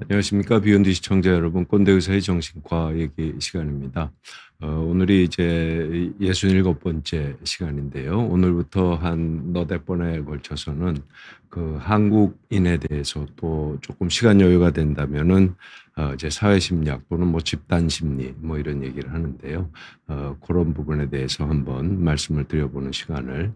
안녕하십니까. 비욘드 시청자 여러분. 꼰대의사의 정신과 얘기 시간입니다. 오늘이 이제 67번째 시간인데요. 오늘부터 한 너댓 번에 걸쳐서는 그 한국인에 대해서 또 조금 시간 여유가 된다면은 이제 사회심리학 또는 뭐 집단심리 뭐 이런 얘기를 하는데요. 그런 부분에 대해서 한번 말씀을 드려보는 시간을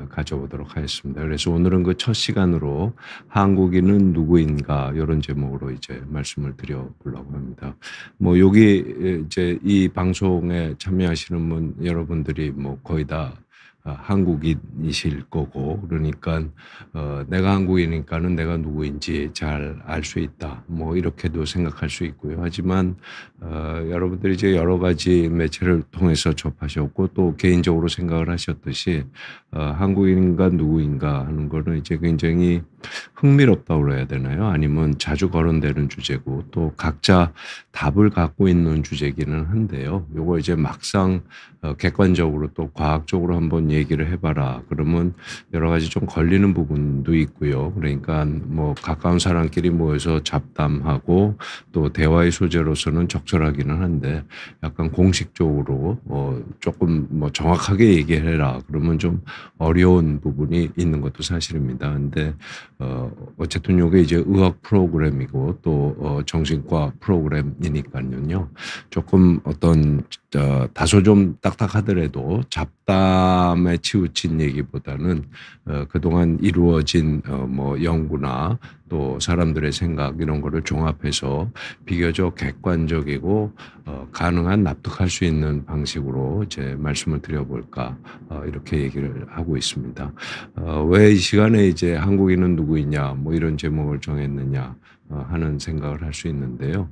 가져보도록 하겠습니다. 그래서 오늘은 그 첫 시간으로 한국인은 누구인가 이런 제목으로 이제 말씀을 드려보려고 합니다. 뭐 여기 이제 이 방송에 참여하시는 분 여러분들이 뭐 거의 다 한국인이실 거고, 그러니까 내가 한국인이니까는 내가 누구인지 잘 알 수 있다, 뭐 이렇게도 생각할 수 있고요. 하지만 여러분들이 이제 여러 가지 매체를 통해서 접하셨고 또 개인적으로 생각을 하셨듯이 한국인인가 누구인가 하는 거는 이제 굉장히 흥미롭다고 그래야 되나요? 아니면 자주 거론되는 주제고 또 각자 답을 갖고 있는 주제기는 한데요. 요거 이제 막상 객관적으로 또 과학적으로 한번 얘기를 해봐라 그러면 여러 가지 좀 걸리는 부분도 있고요. 그러니까 뭐 가까운 사람끼리 모여서 잡담하고 또 대화의 소재로서는 적절하기는 한데, 약간 공식적으로 조금 뭐 정확하게 얘기해라 그러면 좀 어려운 부분이 있는 것도 사실입니다. 근데 어쨌든 요게 이제 의학 프로그램이고 또 정신과 프로그램이니까요. 조금 어떤 다소 좀 딱딱하더라도 잡담에 치우친 얘기보다는 그동안 이루어진 뭐 연구나 또 사람들의 생각 이런 거를 종합해서 비교적 객관적이고 가능한 납득할 수 있는 방식으로 이제 말씀을 드려볼까 이렇게 얘기를 하고 있습니다. 왜 이 시간에 이제 한국인은 누구이냐 뭐 이런 제목을 정했느냐 하는 생각을 할 수 있는데요.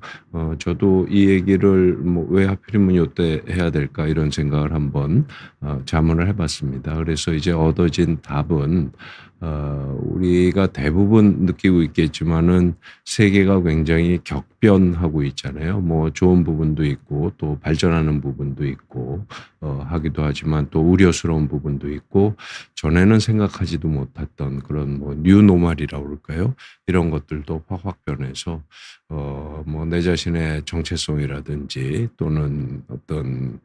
저도 이 얘기를 뭐 왜 하필이면 요때 해야 될까 이런 생각을 한번 자문을 해봤습니다. 그래서 이제 얻어진 답은 우리가 대부분 느끼고 있겠지만은 세계가 굉장히 격변하고 있잖아요. 뭐 좋은 부분도 있고 또 발전하는 부분도 있고 하기도 하지만 또 우려스러운 부분도 있고 전에는 생각하지도 못했던 그런 뭐 뉴노멀이라고 그럴까요? 이런 것들도 확 변해서 뭐 내 자신의 정체성이라든지 또는 어떤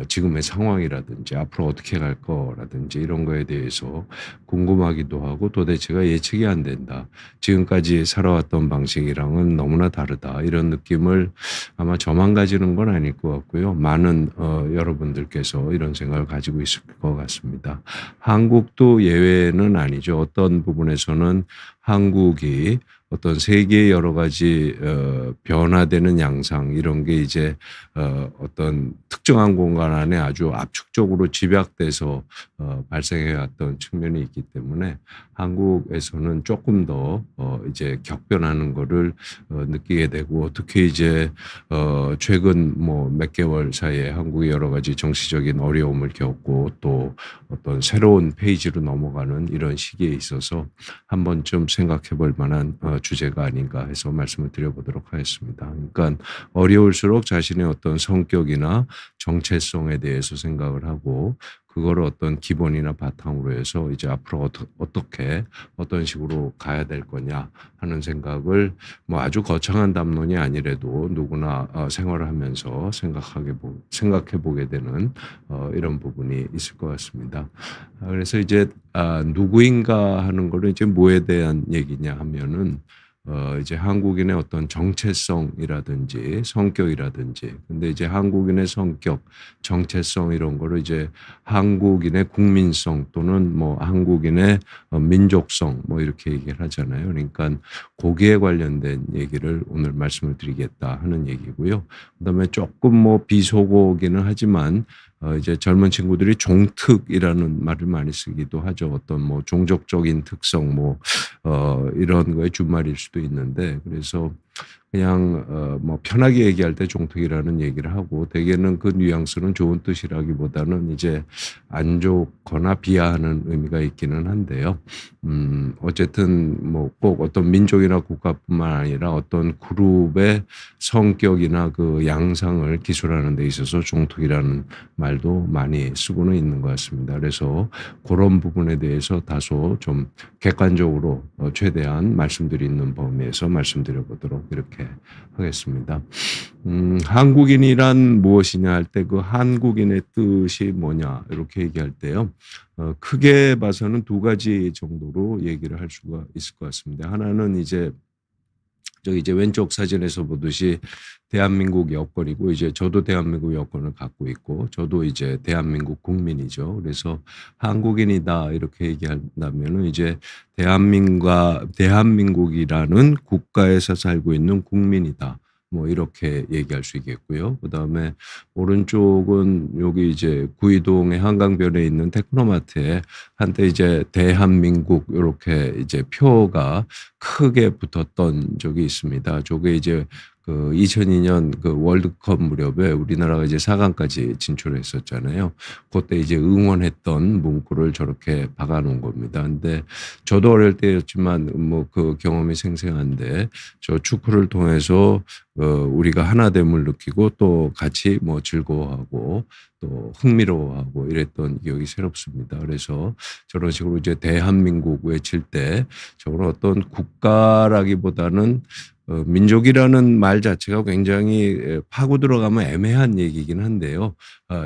지금의 상황이라든지 앞으로 어떻게 갈 거라든지 이런 거에 대해서 궁금하기도 하고 도대체가 예측이 안 된다. 지금까지 살아왔던 방식이랑은 너무나 다르다. 이런 느낌을 아마 저만 가지는 건 아닐 것 같고요. 많은 여러분들께서 이런 생각을 가지고 있을 것 같습니다. 한국도 예외는 아니죠. 어떤 부분에서는 한국이 어떤 세계의 여러 가지 변화되는 양상 이런 게 이제 어떤 특정한 공간 안에 아주 압축적으로 집약돼서 발생해 왔던 측면이 있기 때문에 한국에서는 조금 더 이제 격변하는 거를 느끼게 되고, 특히 이제 최근 뭐 몇 개월 사이에 한국이 여러 가지 정치적인 어려움을 겪고 또 어떤 새로운 페이지로 넘어가는 이런 시기에 있어서 한 번쯤 생각해 볼 만한 주제가 아닌가 해서 말씀을 드려보도록 하겠습니다. 그러니까 어려울수록 자신의 어떤 성격이나 정체성에 대해서 생각을 하고 그거를 어떤 기본이나 바탕으로 해서 이제 앞으로 어떻게 어떤 식으로 가야 될 거냐 하는 생각을 뭐 아주 거창한 담론이 아니래도 누구나 생활을 하면서 생각해 보게 되는 이런 부분이 있을 것 같습니다. 그래서 이제 누구인가 하는 거는 이제 뭐에 대한 얘기냐 하면은 이제 한국인의 어떤 정체성이라든지 성격이라든지, 근데 이제 한국인의 성격, 정체성 이런 거를 이제 한국인의 국민성 또는 뭐 한국인의 민족성 뭐 이렇게 얘기를 하잖아요. 그러니까 거기에 관련된 얘기를 오늘 말씀을 드리겠다 하는 얘기고요. 그다음에 조금 뭐 비속어기는 하지만 이제 젊은 친구들이 종특이라는 말을 많이 쓰기도 하죠. 어떤 뭐 종족적인 특성 뭐 이런 거에 준말일 수도 있는데, 그래서 그냥 뭐 편하게 얘기할 때 종특이라는 얘기를 하고, 대개는 그 뉘앙스는 좋은 뜻이라기보다는 이제 안 좋거나 비하하는 의미가 있기는 한데요. 어쨌든 뭐 꼭 어떤 민족이나 국가뿐만 아니라 어떤 그룹의 성격이나 그 양상을 기술하는 데 있어서 종특이라는 말도 많이 쓰고는 있는 것 같습니다. 그래서 그런 부분에 대해서 다소 좀 객관적으로 최대한 말씀드리는 범위에서 말씀드려 보도록 이렇게 하겠습니다. 한국인이란 무엇이냐 할 때 그 한국인의 뜻이 뭐냐 이렇게 얘기할 때요. 크게 봐서는 두 가지 정도로 얘기를 할 수가 있을 것 같습니다. 하나는 이제 저기 이제 왼쪽 사진에서 보듯이 대한민국 여권이고, 이제 저도 대한민국 여권을 갖고 있고, 저도 이제 대한민국 국민이죠. 그래서 한국인이다 이렇게 얘기한다면은 이제 대한민국이라는 국가에서 살고 있는 국민이다, 뭐 이렇게 얘기할 수 있겠고요. 그다음에 오른쪽은 여기 이제 구이동의 한강변에 있는 테크노마트에 한때 이제 대한민국 이렇게 이제 표가 크게 붙었던 적이 있습니다. 저게 이제 그 2002년 그 월드컵 무렵에 우리나라가 이제 4강까지 진출했었잖아요. 그때 이제 응원했던 문구를 저렇게 박아 놓은 겁니다. 근데 저도 어릴 때였지만 뭐 그 경험이 생생한데, 저 축구를 통해서 우리가 하나됨을 느끼고 또 같이 뭐 즐거워하고 또 흥미로워하고 이랬던 기억이 새롭습니다. 그래서 저런 식으로 이제 대한민국 외칠 때 저건 어떤 국가라기보다는 민족이라는 말 자체가 굉장히 파고 들어가면 애매한 얘기긴 한데요.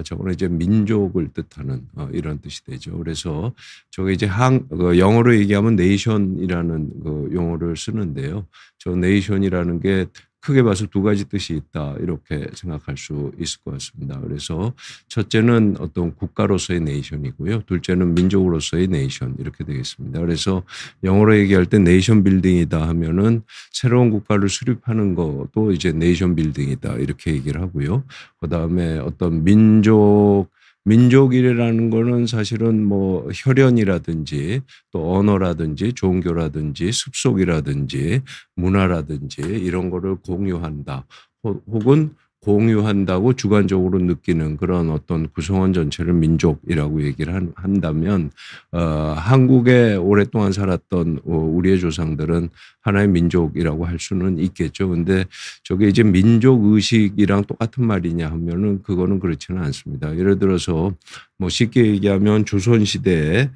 저거는 이제 민족을 뜻하는 이런 뜻이 되죠. 그래서 저게 이제 영어로 얘기하면 네이션이라는 그 용어를 쓰는데요. 저 네이션이라는 게 크게 봐서 두 가지 뜻이 있다 이렇게 생각할 수 있을 것 같습니다. 그래서 첫째는 어떤 국가로서의 네이션이고요. 둘째는 민족으로서의 네이션 이렇게 되겠습니다. 그래서 영어로 얘기할 때 네이션 빌딩이다 하면은 새로운 국가를 수립하는 것도 이제 네이션 빌딩이다 이렇게 얘기를 하고요. 그다음에 어떤 민족이라는 거는 사실은 뭐 혈연이라든지 또 언어라든지 종교라든지 습속이라든지 문화라든지 이런 거를 공유한다. 혹은 공유한다고 주관적으로 느끼는 그런 어떤 구성원 전체를 민족이라고 얘기를 한다면, 한국에 오랫동안 살았던 우리의 조상들은 하나의 민족이라고 할 수는 있겠죠. 근데 저게 이제 민족 의식이랑 똑같은 말이냐 하면은 그거는 그렇지는 않습니다. 예를 들어서 뭐 쉽게 얘기하면 조선시대에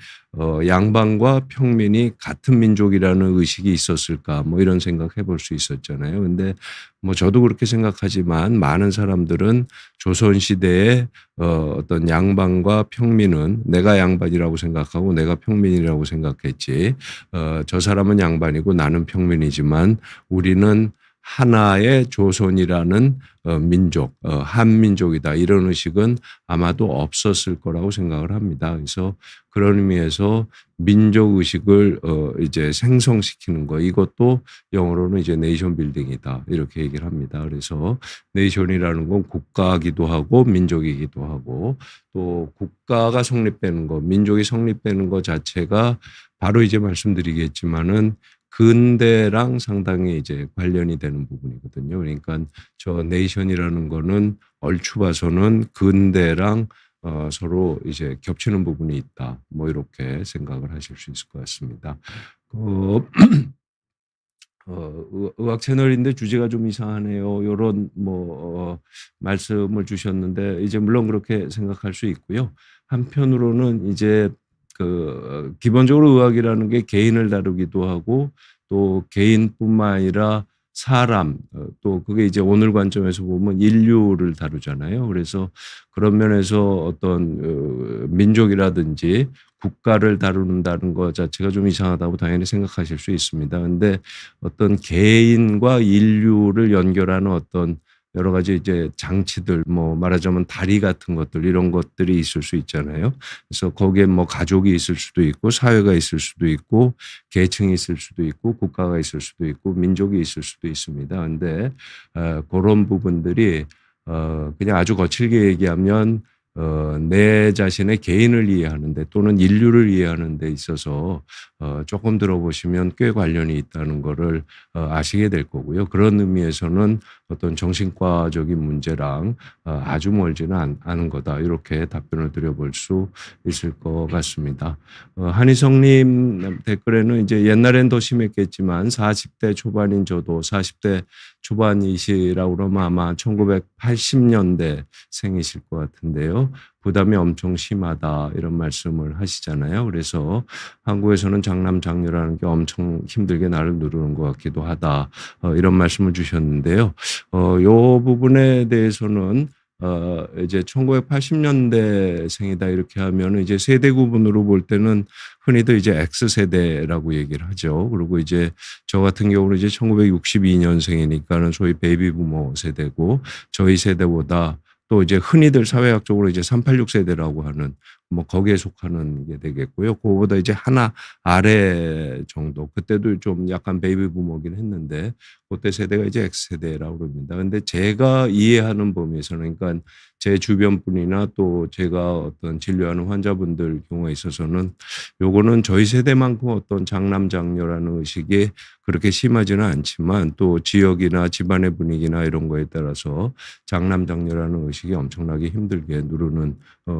양반과 평민이 같은 민족이라는 의식이 있었을까 뭐 이런 생각 해볼 수 있었잖아요. 근데 뭐 저도 그렇게 생각하지만 많은 사람들은 조선시대에 어떤 양반과 평민은 내가 양반이라고 생각하고 내가 평민이라고 생각했지, 저 사람은 양반이고 나는 평민이지만 우리는 하나의 조선이라는 민족, 한민족이다 이런 의식은 아마도 없었을 거라고 생각을 합니다. 그래서 그런 의미에서 민족 의식을 이제 생성시키는 거, 이것도 영어로는 이제 네이션 빌딩이다 이렇게 얘기를 합니다. 그래서 네이션이라는 건 국가이기도 하고 민족이기도 하고, 또 국가가 성립되는 거, 민족이 성립되는 거 자체가 바로 이제 말씀드리겠지만은 근대랑 상당히 이제 관련이 되는 부분이거든요. 그러니까 저 네이션이라는 거는 얼추 봐서는 근대랑 서로 이제 겹치는 부분이 있다. 뭐 이렇게 생각을 하실 수 있을 것 같습니다. 의학 채널인데 주제가 좀 이상하네요. 요런 뭐 말씀을 주셨는데, 이제 물론 그렇게 생각할 수 있고요. 한편으로는 이제 기본적으로 의학이라는 게 개인을 다루기도 하고 또 개인뿐만 아니라 사람, 또 그게 이제 오늘 관점에서 보면 인류를 다루잖아요. 그래서 그런 면에서 어떤 민족이라든지 국가를 다룬다는 것 자체가 좀 이상하다고 당연히 생각하실 수 있습니다. 근데 어떤 개인과 인류를 연결하는 어떤 여러 가지 이제 장치들, 뭐 말하자면 다리 같은 것들, 이런 것들이 있을 수 있잖아요. 그래서 거기에 뭐 가족이 있을 수도 있고 사회가 있을 수도 있고 계층이 있을 수도 있고 국가가 있을 수도 있고 민족이 있을 수도 있습니다. 근데 그런 부분들이 그냥 아주 거칠게 얘기하면 내 자신의 개인을 이해하는 데 또는 인류를 이해하는 데 있어서 조금 들어보시면 꽤 관련이 있다는 거를 아시게 될 거고요. 그런 의미에서는 어떤 정신과적인 문제랑 아주 멀지는 않은 거다. 이렇게 답변을 드려볼 수 있을 것 같습니다. 한희성님 댓글에는 이제 옛날엔 더 심했겠지만 40대 초반인 저도 40대 초반이시라고 그러면 아마 1980년대 생이실 것 같은데요. 부담이 엄청 심하다 이런 말씀을 하시잖아요. 그래서 한국에서는 장남 장녀라는 게 엄청 힘들게 나를 누르는 것 같기도 하다. 이런 말씀을 주셨는데요. 요 부분에 대해서는 이제 1980년대생이다 이렇게 하면 이제 세대 구분으로 볼 때는 흔히들 이제 X세대라고 얘기를 하죠. 그리고 이제 저 같은 경우는 이제 1962년생이니까는 소위 베이비 부모 세대고 저희 세대보다 또 이제 흔히들 사회학적으로 이제 386 세대라고 하는 뭐 거기에 속하는 게 되겠고요. 그거보다 이제 하나 아래 정도. 그때도 좀 약간 베이비 부모긴 했는데 그때 세대가 이제 X세대라고 그럽니다. 근데 제가 이해하는 범위에서는 그러니까 제 주변 분이나 또 제가 어떤 진료하는 환자분들 경우에 있어서는 요거는 저희 세대만큼 어떤 장남 장녀라는 의식이 그렇게 심하지는 않지만 또 지역이나 집안의 분위기나 이런 거에 따라서 장남 장녀라는 의식이 엄청나게 힘들게 누르는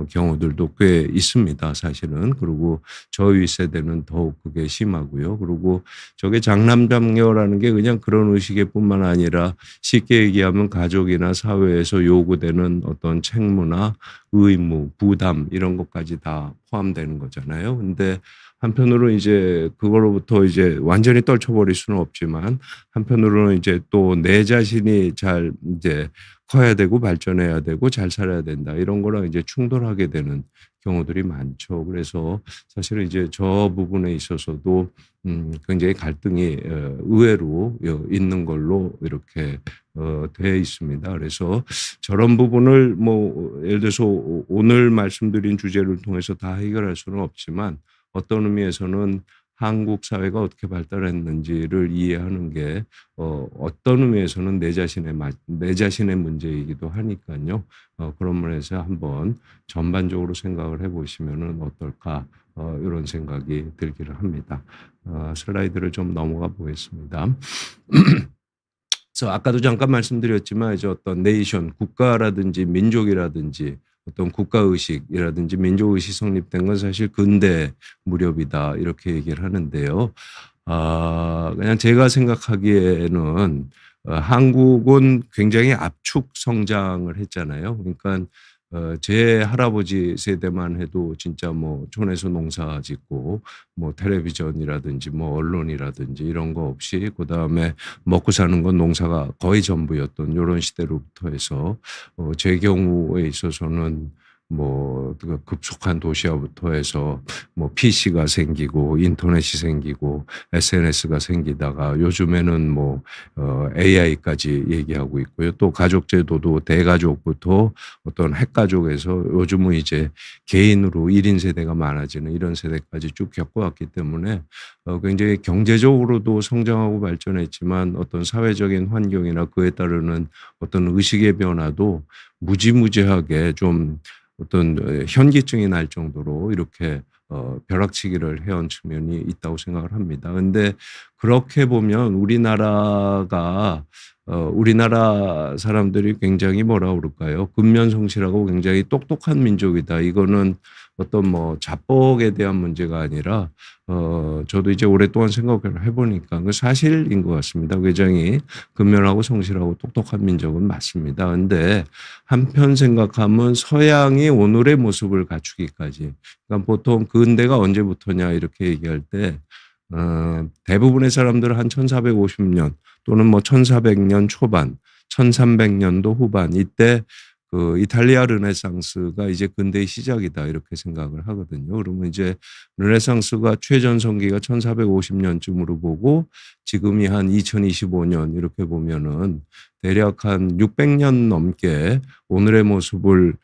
경우들도 꽤 있습니다, 사실은. 그리고 저희 세대는 더욱 그게 심하고요. 그리고 저게 장남 장녀라는 게 그냥 그런 의식일 뿐만 아니라 쉽게 얘기하면 가족이나 사회에서 요구되는 어떤 책무나 의무, 부담 이런 것까지 다 포함되는 거잖아요. 근데 한편으로 이제 그거로부터 이제 완전히 떨쳐버릴 수는 없지만 한편으로는 이제 또 내 자신이 잘 이제 커야 되고 발전해야 되고 잘 살아야 된다. 이런 거랑 이제 충돌하게 되는 경우들이 많죠. 그래서 사실은 이제 저 부분에 있어서도 굉장히 갈등이 의외로 있는 걸로 이렇게 돼 있습니다. 그래서 저런 부분을 뭐 예를 들어서 오늘 말씀드린 주제를 통해서 다 해결할 수는 없지만 어떤 의미에서는 한국 사회가 어떻게 발달했는지를 이해하는 게 어떤 의미에서는 내 자신의 문제이기도 하니까요. 그런 면에서 한번 전반적으로 생각을 해보시면은 어떨까 이런 생각이 들기를 합니다. 슬라이드를 좀 넘어가 보겠습니다. 그래서 아까도 잠깐 말씀드렸지만 이제 어떤 네이션, 국가라든지 민족이라든지 어떤 국가의식이라든지 민족의식 성립된 건 사실 근대 무렵이다 이렇게 얘기를 하는데요. 그냥 제가 생각하기에는 한국은 굉장히 압축 성장을 했잖아요. 그러니까 제 할아버지 세대만 해도 진짜 뭐 촌에서 농사 짓고 뭐 텔레비전이라든지 뭐 언론이라든지 이런 거 없이 그다음에 먹고 사는 건 농사가 거의 전부였던 요런 시대로부터 해서 제 경우에 있어서는 뭐 급속한 도시화부터 해서 뭐 PC가 생기고 인터넷이 생기고 SNS가 생기다가 요즘에는 뭐 AI까지 얘기하고 있고요. 또 가족 제도도 대가족부터 어떤 핵가족에서 요즘은 이제 개인으로 1인 세대가 많아지는 이런 세대까지 쭉 겪어왔기 때문에 굉장히 경제적으로도 성장하고 발전했지만 어떤 사회적인 환경이나 그에 따르는 어떤 의식의 변화도 무지무지하게 좀 어떤 현기증이 날 정도로 이렇게 벼락치기를 해온 측면이 있다고 생각을 합니다. 근데 그렇게 보면 우리나라 사람들이 굉장히 뭐라 그럴까요? 근면성실하고 굉장히 똑똑한 민족이다. 이거는 어떤 뭐 자뻑에 대한 문제가 아니라 저도 이제 오랫동안 생각을 해보니까 그 사실인 것 같습니다. 굉장히 근면하고 성실하고 똑똑한 민족은 맞습니다. 근데 한편 생각하면 서양이 오늘의 모습을 갖추기까지, 그러니까 보통 근대가 언제부터냐 이렇게 얘기할 때 대부분의 사람들은 한 1450년 또는 뭐 1400년 초반, 1300년도 후반 이때 그 이탈리아 르네상스가 이제 근대의 시작이다 이렇게 생각을 하거든요. 그러면 이제 르네상스가 최전성기가 1450년쯤으로 보고 지금이 한 2025년 이렇게 보면은 대략 한 600년 넘게 오늘의 모습을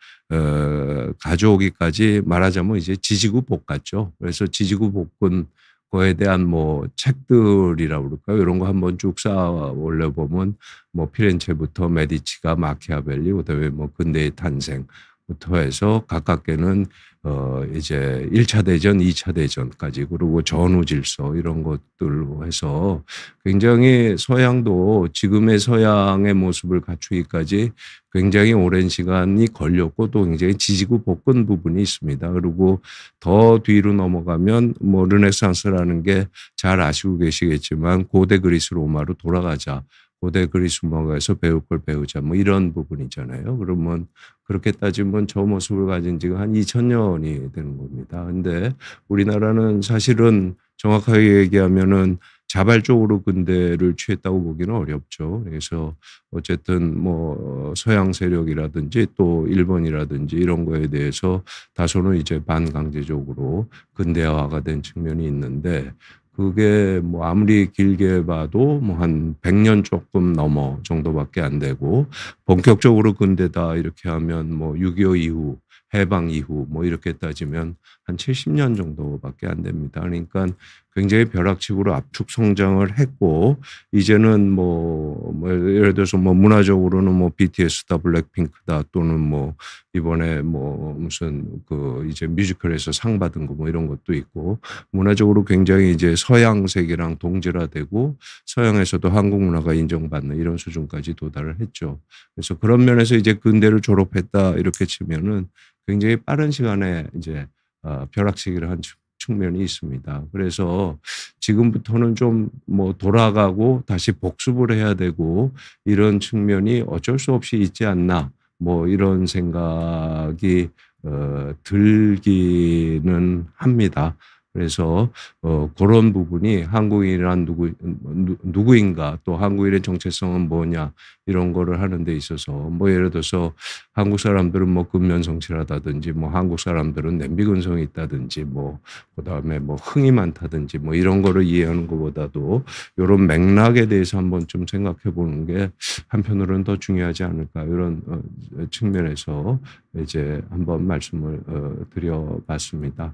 가져오기까지 말하자면 이제 지지구 복 같죠. 그래서 지지구 복은 거에 대한 뭐 책들이라고 그럴까요? 이런 거 한번 쭉 쌓아 올려보면 뭐 피렌체부터 메디치가 마키아벨리, 그다음에 뭐 근대의 탄생, 부터 해서 가깝게는 이제 1차 대전, 2차 대전까지 그리고 전후 질서 이런 것들로 해서 굉장히 서양도 지금의 서양의 모습을 갖추기까지 굉장히 오랜 시간이 걸렸고 또 굉장히 지지고 볶은 부분이 있습니다. 그리고 더 뒤로 넘어가면 뭐 르네상스라는 게 잘 아시고 계시겠지만 고대 그리스 로마로 돌아가자. 고대 그리스 로마에서 배울 걸 배우자. 뭐 이런 부분이잖아요. 그러면 그렇게 따지면 저 모습을 가진 지가 한 2000년이 되는 겁니다. 근데 우리나라는 사실은 정확하게 얘기하면은 자발적으로 근대를 취했다고 보기는 어렵죠. 그래서 어쨌든 뭐 서양 세력이라든지 또 일본이라든지 이런 거에 대해서 다소는 이제 반강제적으로 근대화가 된 측면이 있는데 그게 뭐 아무리 길게 봐도 뭐 한 100년 조금 넘어 정도밖에 안 되고 본격적으로 근대다 이렇게 하면 뭐 6.25 이후 해방 이후 뭐 이렇게 따지면 한 70년 정도밖에 안 됩니다. 그러니까 굉장히 벼락치기로 압축 성장을 했고 이제는 뭐 예를 들어서 뭐 문화적으로는 뭐 BTS다 블랙핑크다 또는 뭐 이번에 뭐 무슨 그 이제 뮤지컬에서 상 받은 거 뭐 이런 것도 있고 문화적으로 굉장히 이제 서양 세계랑 동질화되고 서양에서도 한국 문화가 인정받는 이런 수준까지 도달을 했죠. 그래서 그런 면에서 이제 근대를 졸업했다 이렇게 치면은 굉장히 빠른 시간에 이제 벼락치기를 한 측면이 있습니다. 그래서 지금부터는 좀 뭐 돌아가고 다시 복습을 해야 되고 이런 측면이 어쩔 수 없이 있지 않나 뭐 이런 생각이 들기는 합니다. 그래서 그런 부분이 한국인이란 누구인가 또 한국인의 정체성은 뭐냐 이런 거를 하는 데 있어서 뭐 예를 들어서 한국 사람들은 뭐 근면성실하다든지 뭐 한국 사람들은 냄비근성이 있다든지 뭐 그다음에 뭐 흥이 많다든지 뭐 이런 거를 이해하는 것보다도 이런 맥락에 대해서 한번 좀 생각해 보는 게 한편으로는 더 중요하지 않을까 이런 측면에서 이제 한번 말씀을 드려봤습니다.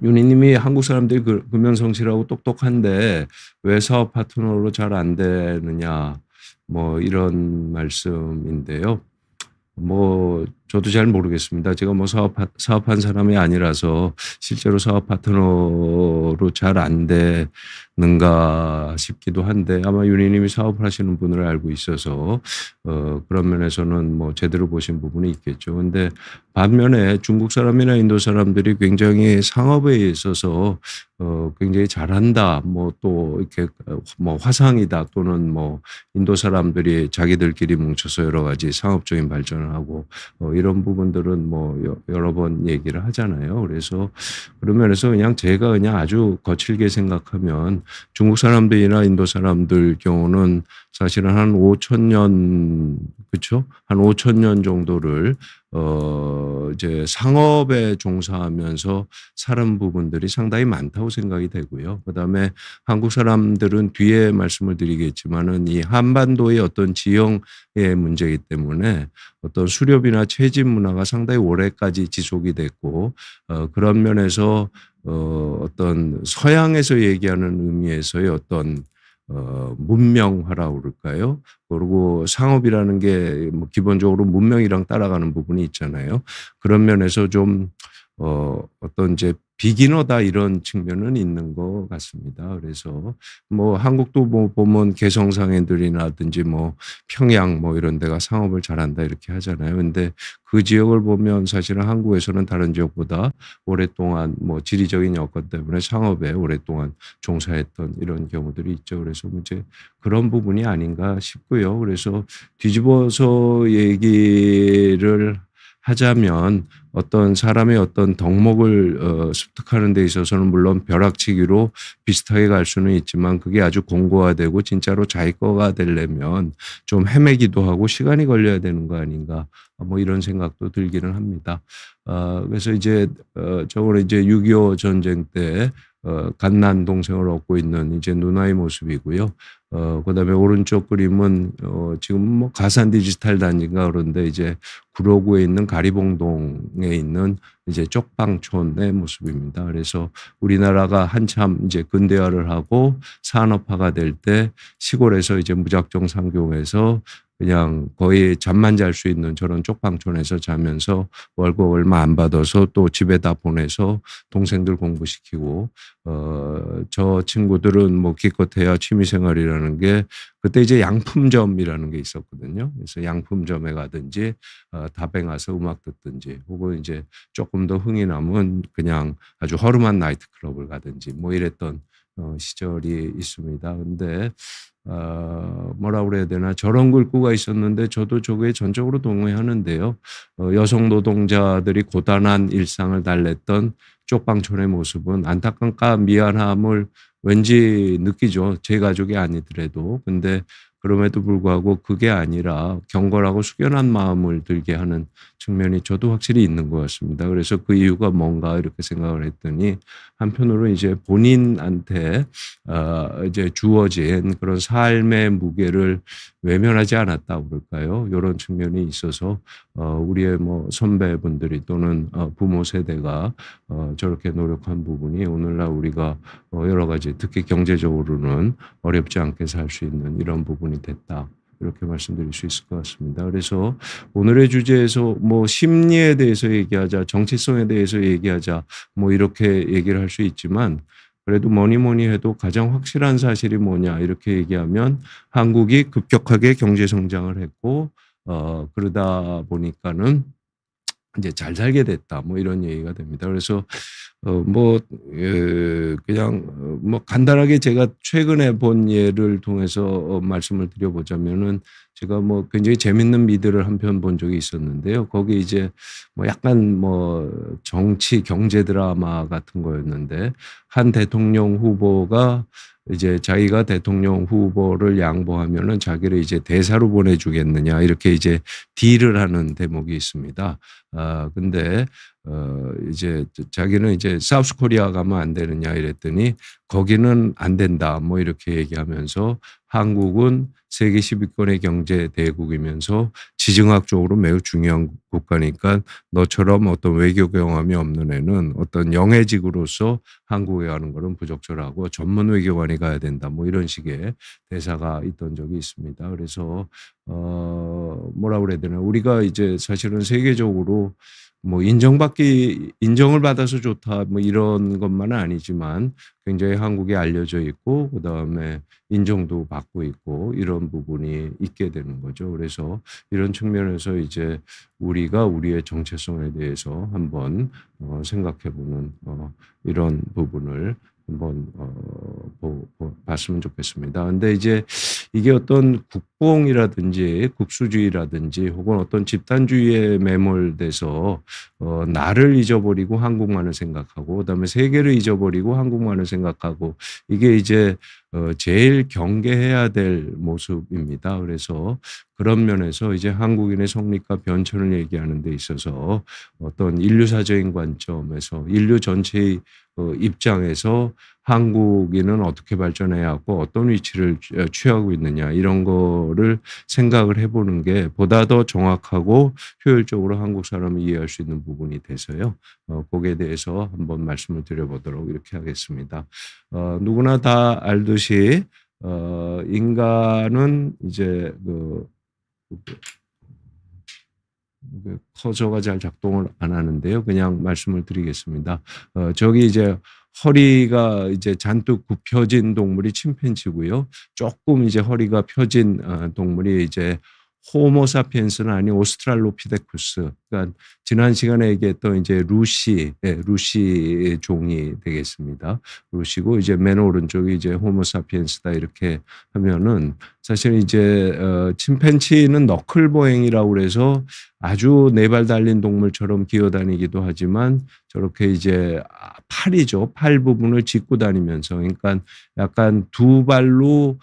윤희님이 한국 사람들이 근면성실하고 똑똑한데 왜 사업 파트너로 잘 안 되느냐 뭐 이런 말씀인데요. 뭐 저도 잘 모르겠습니다. 제가 뭐 사업한 사람이 아니라서 실제로 사업 파트너로 잘 안 되는가 싶기도 한데 아마 윤희님이 사업을 하시는 분을 알고 있어서 그런 면에서는 뭐 제대로 보신 부분이 있겠죠. 근데 반면에 중국 사람이나 인도 사람들이 굉장히 상업에 있어서 굉장히 잘한다. 뭐 또 이렇게 뭐 화상이다 또는 뭐 인도 사람들이 자기들끼리 뭉쳐서 여러 가지 상업적인 발전을 하고 이런 부분들은 뭐 여러 번 얘기를 하잖아요. 그래서 그런 면에서 제가 아주 거칠게 생각하면 중국 사람들이나 인도 사람들 경우는 사실은 한 5,000년 그렇죠? 한 5,000년 정도를 이제 상업에 종사하면서 살은 부분들이 상당히 많다고 생각이 되고요. 그다음에 한국 사람들은 뒤에 말씀을 드리겠지만은 이 한반도의 어떤 지형의 문제이기 때문에 어떤 수렵이나 채집 문화가 상당히 오래까지 지속이 됐고 그런 면에서 어떤 서양에서 얘기하는 의미에서의 어떤 문명화라고 그럴까요? 그리고 상업이라는 게 뭐 기본적으로 문명이랑 따라가는 부분이 있잖아요. 그런 면에서 좀 어떤 이제 비기너다 이런 측면은 있는 것 같습니다. 그래서 뭐 한국도 뭐 보면 개성상인들이라든지 뭐 평양 뭐 이런 데가 상업을 잘한다 이렇게 하잖아요. 근데 그 지역을 보면 사실은 한국에서는 다른 지역보다 오랫동안 뭐 지리적인 여건 때문에 상업에 오랫동안 종사했던 이런 경우들이 있죠. 그래서 이제 그런 부분이 아닌가 싶고요. 그래서 뒤집어서 얘기를 하자면 어떤 사람의 어떤 덕목을 습득하는 데 있어서는 물론 벼락치기로 비슷하게 갈 수는 있지만 그게 아주 공고화되고 진짜로 자기 거가 되려면 좀 헤매기도 하고 시간이 걸려야 되는 거 아닌가 뭐 이런 생각도 들기는 합니다. 그래서 이제 저거는 이제 6.25 전쟁 때 갓난 동생을 얻고 있는 이제 누나의 모습이고요. 그다음에 오른쪽 그림은 지금 뭐 가산 디지털 단지인가 그런데 이제 구로구에 있는 가리봉동에 있는 이제 쪽방촌의 모습입니다. 그래서 우리나라가 한참 이제 근대화를 하고 산업화가 될 때 시골에서 이제 무작정 상경해서 그냥 거의 잠만 잘 수 있는 저런 쪽방촌에서 자면서 월급 얼마 안 받아서 또 집에다 보내서 동생들 공부시키고 저 친구들은 뭐 기껏해야 취미생활이라는 게 그때 이제 양품점이라는 게 있었거든요. 그래서 양품점에 가든지 다배 가서 음악 듣든지 혹은 이제 조금 더 흥이 나면 그냥 아주 허름한 나이트클럽을 가든지 뭐 이랬던 시절이 있습니다. 근데 뭐라 그래야 되나 저런 글구가 있었는데 저도 저거에 전적으로 동의하는데요. 여성 노동자들이 고단한 일상을 달랬던 쪽방촌의 모습은 안타깝과 미안함을 왠지 느끼죠. 제 가족이 아니더라도. 근데 그럼에도 불구하고 그게 아니라 경건하고 숙연한 마음을 들게 하는 측면이 저도 확실히 있는 것 같습니다. 그래서 그 이유가 뭔가 이렇게 생각을 했더니 한편으로 이제 본인한테 이제 주어진 그런 삶의 무게를 외면하지 않았다고 그럴까요? 요런 측면이 있어서 우리의 뭐 선배분들이 또는 부모 세대가 저렇게 노력한 부분이 오늘날 우리가 여러 가지 특히 경제적으로는 어렵지 않게 살 수 있는 이런 부분이 됐다. 이렇게 말씀드릴 수 있을 것 같습니다. 그래서 오늘의 주제에서 뭐 심리에 대해서 얘기하자, 정체성에 대해서 얘기하자, 뭐 이렇게 얘기를 할 수 있지만 그래도 뭐니 해도 가장 확실한 사실이 뭐냐 이렇게 얘기하면 한국이 급격하게 경제 성장을 했고 그러다 보니까는 이제 잘 살게 됐다. 뭐 이런 얘기가 됩니다. 그래서 뭐 그냥 뭐 간단하게 제가 최근에 본 예를 통해서 말씀을 드려보자면은 제가 뭐 굉장히 재밌는 미드를 한 편 본 적이 있었는데요. 거기 이제 뭐 약간 뭐 정치 경제 드라마 같은 거였는데 한 대통령 후보가 이제 자기가 대통령 후보를 양보하면은 자기를 이제 대사로 보내주겠느냐 이렇게 이제 딜을 하는 대목이 있습니다. 근데 이제 자기는 이제 사우스 코리아 가면 안 되느냐 이랬더니 거기는 안 된다 뭐 이렇게 얘기하면서 한국은 세계 10위권의 경제 대국이면서 지정학적으로 매우 중요한 국가니까 너처럼 어떤 외교 경험이 없는 애는 어떤 영해직으로서 한국에 가는 거는 부적절하고 전문 외교관이 가야 된다 뭐 이런 식의 대사가 있던 적이 있습니다. 그래서 뭐라 그래야 되나 우리가 이제 사실은 세계적으로 뭐 인정을 받아서 좋다 뭐 이런 것만은 아니지만 굉장히 한국에 알려져 있고 그다음에 인정도 받고 있고 이런 부분이 있게 되는 거죠. 그래서 이런 측면에서 이제 우리가 우리의 정체성에 대해서 한번 생각해 보는 이런 부분을 한번 봤으면 좋겠습니다. 근데 이제 이게 어떤 국뽕이라든지 국수주의라든지 혹은 어떤 집단주의에 매몰돼서 나를 잊어버리고 한국만을 생각하고 그다음에 세계를 잊어버리고 한국만을 생각하고 이게 이제 제일 경계해야 될 모습입니다. 그래서 그런 면에서 이제 한국인의 성립과 변천을 얘기하는 데 있어서 어떤 인류사적인 관점에서 인류 전체의 입장에서 한국인은 어떻게 발전해야 하고 어떤 위치를 취하고 있느냐 이런 거를 생각을 해보는 게 보다 더 정확하고 효율적으로 한국 사람을 이해할 수 있는 부분이 돼서요. 거기에 대해서 한번 말씀을 드려보도록 이렇게 하겠습니다. 누구나 다 알듯이 인간은 이제 커서가 잘 작동을 안 하는데요. 그냥 말씀을 드리겠습니다. 저기 이제 허리가 이제 잔뜩 굽혀진 동물이 침팬지고요. 조금 이제 허리가 펴진 동물이 이제 호모사피엔스는 아닌 오스트랄로피테쿠스. 그러니까 지난 시간에 얘기했던 이제 루시 종이 되겠습니다. 루시고 이제 맨 오른쪽이 이제 호모사피엔스다 이렇게 하면은 사실 이제 침팬지는 너클 보행이라고 그래서 아주 네 발 달린 동물처럼 기어다니기도 하지만 저렇게 이제 팔이죠. 팔 부분을 짚고 다니면서 그러니까 약간 두 발로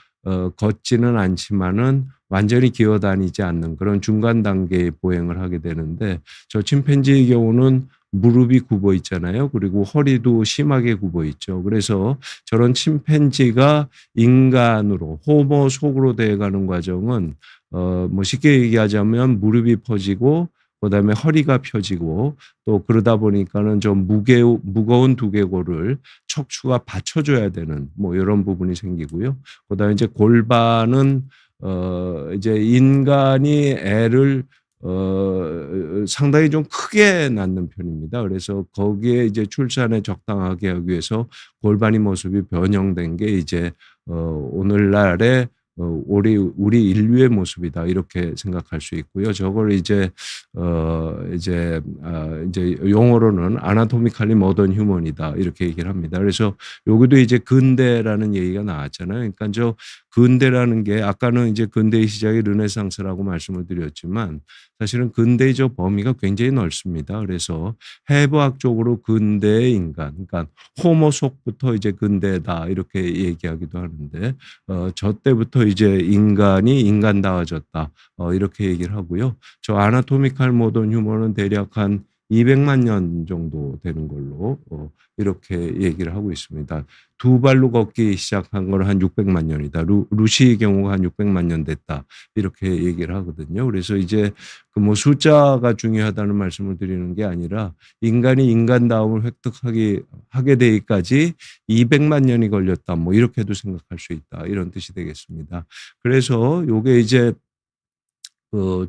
걷지는 않지만은 완전히 기어다니지 않는 그런 중간 단계의 보행을 하게 되는데 저 침팬지의 경우는 무릎이 굽어 있잖아요. 그리고 허리도 심하게 굽어 있죠. 그래서 저런 침팬지가 인간으로 호모 속으로 돼가는 과정은 뭐 쉽게 얘기하자면 무릎이 퍼지고 그다음에 허리가 펴지고 또 그러다 보니까는 좀 무거운 두개골을 척추가 받쳐줘야 되는 뭐 이런 부분이 생기고요. 그다음에 이제 골반은 이제 인간이 애를 상당히 좀 크게 낳는 편입니다. 그래서 거기에 이제 출산에 적당하게 하기 위해서 골반이 모습이 변형된 게 이제 오늘날의 우리 인류의 모습이다 이렇게 생각할 수 있고요. 저걸 이제 이제 용어로는 아나토미칼리 모던 휴먼이다 이렇게 얘기를 합니다. 그래서 여기도 이제 근대라는 얘기가 나왔잖아요. 그러니까 저 근대라는 게 아까는 이제 근대의 시작이 르네상스라고 말씀을 드렸지만 사실은 근대의 저 범위가 굉장히 넓습니다. 그래서 해부학적으로 근대의 인간, 그러니까 호모 속부터 이제 근대다 이렇게 얘기하기도 하는데 저 때부터 이제 인간이 인간다워졌다 이렇게 얘기를 하고요. 저 아나토미칼 모던 휴먼은 대략 한 200만 년 정도 되는 걸로 이렇게 얘기를 하고 있습니다. 두 발로 걷기 시작한 건 한 600만 년이다. 루시의 경우가 한 600만 년 됐다. 이렇게 얘기를 하거든요. 그래서 이제 그 뭐 숫자가 중요하다는 말씀을 드리는 게 아니라 인간이 인간다움을 하게 되기까지 200만 년이 걸렸다. 뭐 이렇게도 생각할 수 있다. 이런 뜻이 되겠습니다. 그래서 요게 이제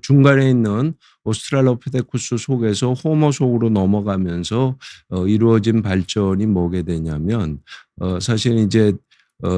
중간에 있는 오스트랄로피테쿠스 속에서 호모 속으로 넘어가면서 이루어진 발전이 뭐게 되냐면 사실 이제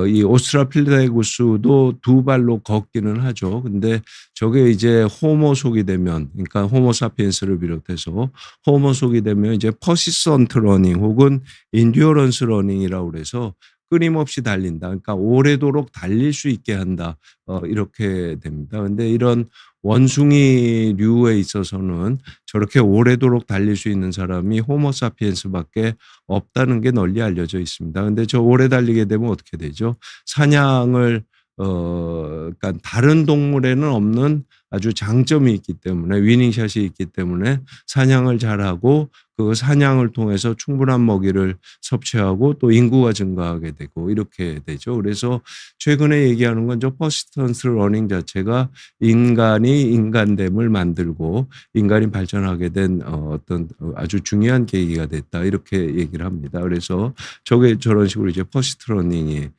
이 오스트랄로피테쿠스도 두 발로 걷기는 하죠. 근데 저게 이제 호모 속이 되면, 그러니까 호모 사피엔스를 비롯해서 호모 속이 되면 이제 퍼시스턴트 러닝 혹은 인듀어런스 러닝이라고 그래서 끊임없이 달린다. 그러니까 오래도록 달릴 수 있게 한다. 이렇게 됩니다. 근데 이런 원숭이류에 있어서는 저렇게 오래도록 달릴 수 있는 사람이 호모사피엔스밖에 없다는 게 널리 알려져 있습니다. 근데 저 오래 달리게 되면 어떻게 되죠? 사냥을 그러니까 다른 동물에는 없는 아주 장점이 있기 때문에 위닝샷이 있기 때문에 사냥을 잘하고 그 사냥을 통해서 충분한 먹이를 섭취하고 또 인구가 증가하게 되고 이렇게 되죠. 그래서 최근에 얘기하는 건 저 퍼시스턴스 러닝 자체가 인간이 인간됨을 만들고 인간이 발전하게 된 어떤 아주 중요한 계기가 됐다 이렇게 얘기를 합니다. 그래서 저게 저런 식으로 이제 퍼시스트 러닝이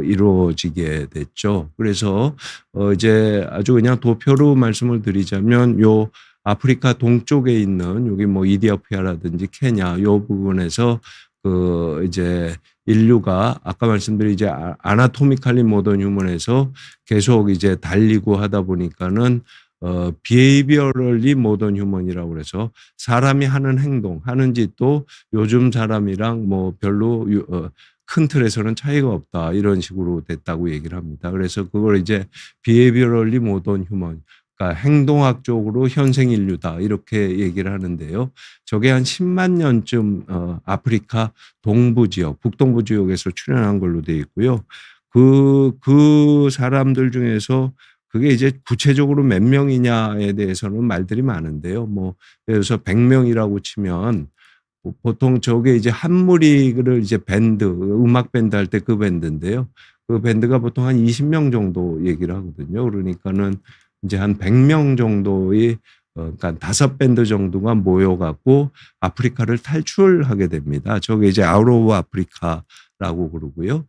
이루어지게 됐죠. 그래서 이제 아주 그냥 도표로 말씀을 드리자면 요 아프리카 동쪽에 있는 여기 뭐 이디오피아라든지 케냐 요 부분에서 그 이제 인류가 아까 말씀드린 이제 아나토미칼리 모던 휴먼에서 계속 이제 달리고 하다 보니까는 비헤이비어럴리 모던 휴먼이라고 그래서 사람이 하는 행동, 하는 짓도 요즘 사람이랑 뭐 별로 큰 틀에서는 차이가 없다 이런 식으로 됐다고 얘기를 합니다. 그래서 그걸 이제 비헤이비어럴리 모던 휴먼, 그러니까 행동학적으로 현생 인류다 이렇게 얘기를 하는데요. 저게 한 10만 년쯤 아프리카 동부 지역, 북동부 지역에서 출현한 걸로 되어 있고요. 그 사람들 중에서 그게 이제 구체적으로 몇 명이냐에 대해서는 말들이 많은데요. 뭐 예를 들어서 100명이라고 치면 보통 저게 이제 한 무리를 이제 밴드, 음악 밴드 할 때 그 밴드인데요. 그 밴드가 보통 한 20명 정도 얘기를 하거든요. 그러니까는 이제 한 100명 정도의 그러니까 5밴드 정도가 모여갖고 아프리카를 탈출하게 됩니다. 저게 이제 아웃 오브 아프리카라고 그러고요.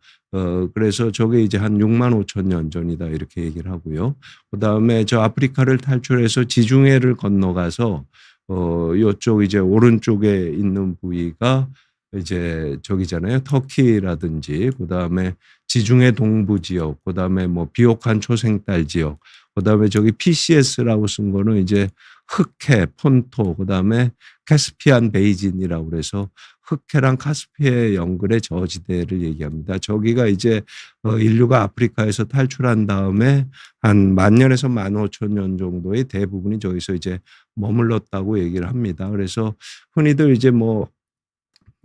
그래서 저게 이제 한 6만 5천 년 전이다 이렇게 얘기를 하고요. 그다음에 저 아프리카를 탈출해서 지중해를 건너가서 요쪽 이제 오른쪽에 있는 부위가 이제 저기잖아요. 터키라든지 그다음에 지중해 동부 지역, 그다음에 뭐 비옥한 초생달 지역, 그다음에 저기 PCS라고 쓴 거는 이제 흑해, 폰토, 그다음에 카스피안 베이진이라고 그래서 흑해랑 카스피해 연결의 저지대를 얘기합니다. 저기가 이제 인류가 아프리카에서 탈출한 다음에 한 10,000년에서 15,000년 정도의 대부분이 저기서 이제 머물렀다고 얘기를 합니다. 그래서 흔히들 이제 뭐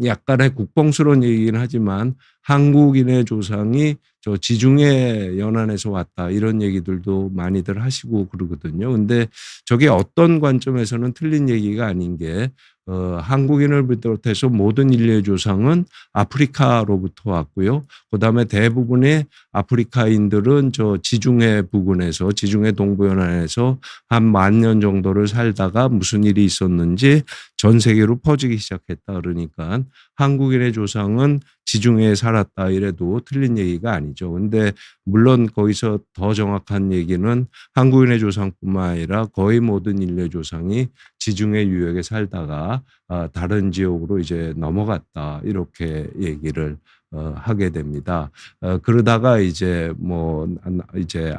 약간의 국뽕스러운 얘기긴 하지만 한국인의 조상이 저 지중해 연안에서 왔다 이런 얘기들도 많이들 하시고 그러거든요. 근데 저게 어떤 관점에서는 틀린 얘기가 아닌 게 한국인을 비롯해서 모든 인류의 조상은 아프리카로부터 왔고요. 그다음에 대부분의 아프리카인들은 저 지중해 부근에서 지중해 동부 연안에서 한 10,000년 정도를 살다가 무슨 일이 있었는지 전 세계로 퍼지기 시작했다. 그러니까 한국인의 조상은 지중해에 살았다 이래도 틀린 얘기가 아니죠. 근데 물론 거기서 더 정확한 얘기는 한국인의 조상뿐만 아니라 거의 모든 인류의 조상이 지중해 유역에 살다가 다른 지역으로 이제 넘어갔다 이렇게 얘기를 하게 됩니다. 그러다가 이제 뭐 이제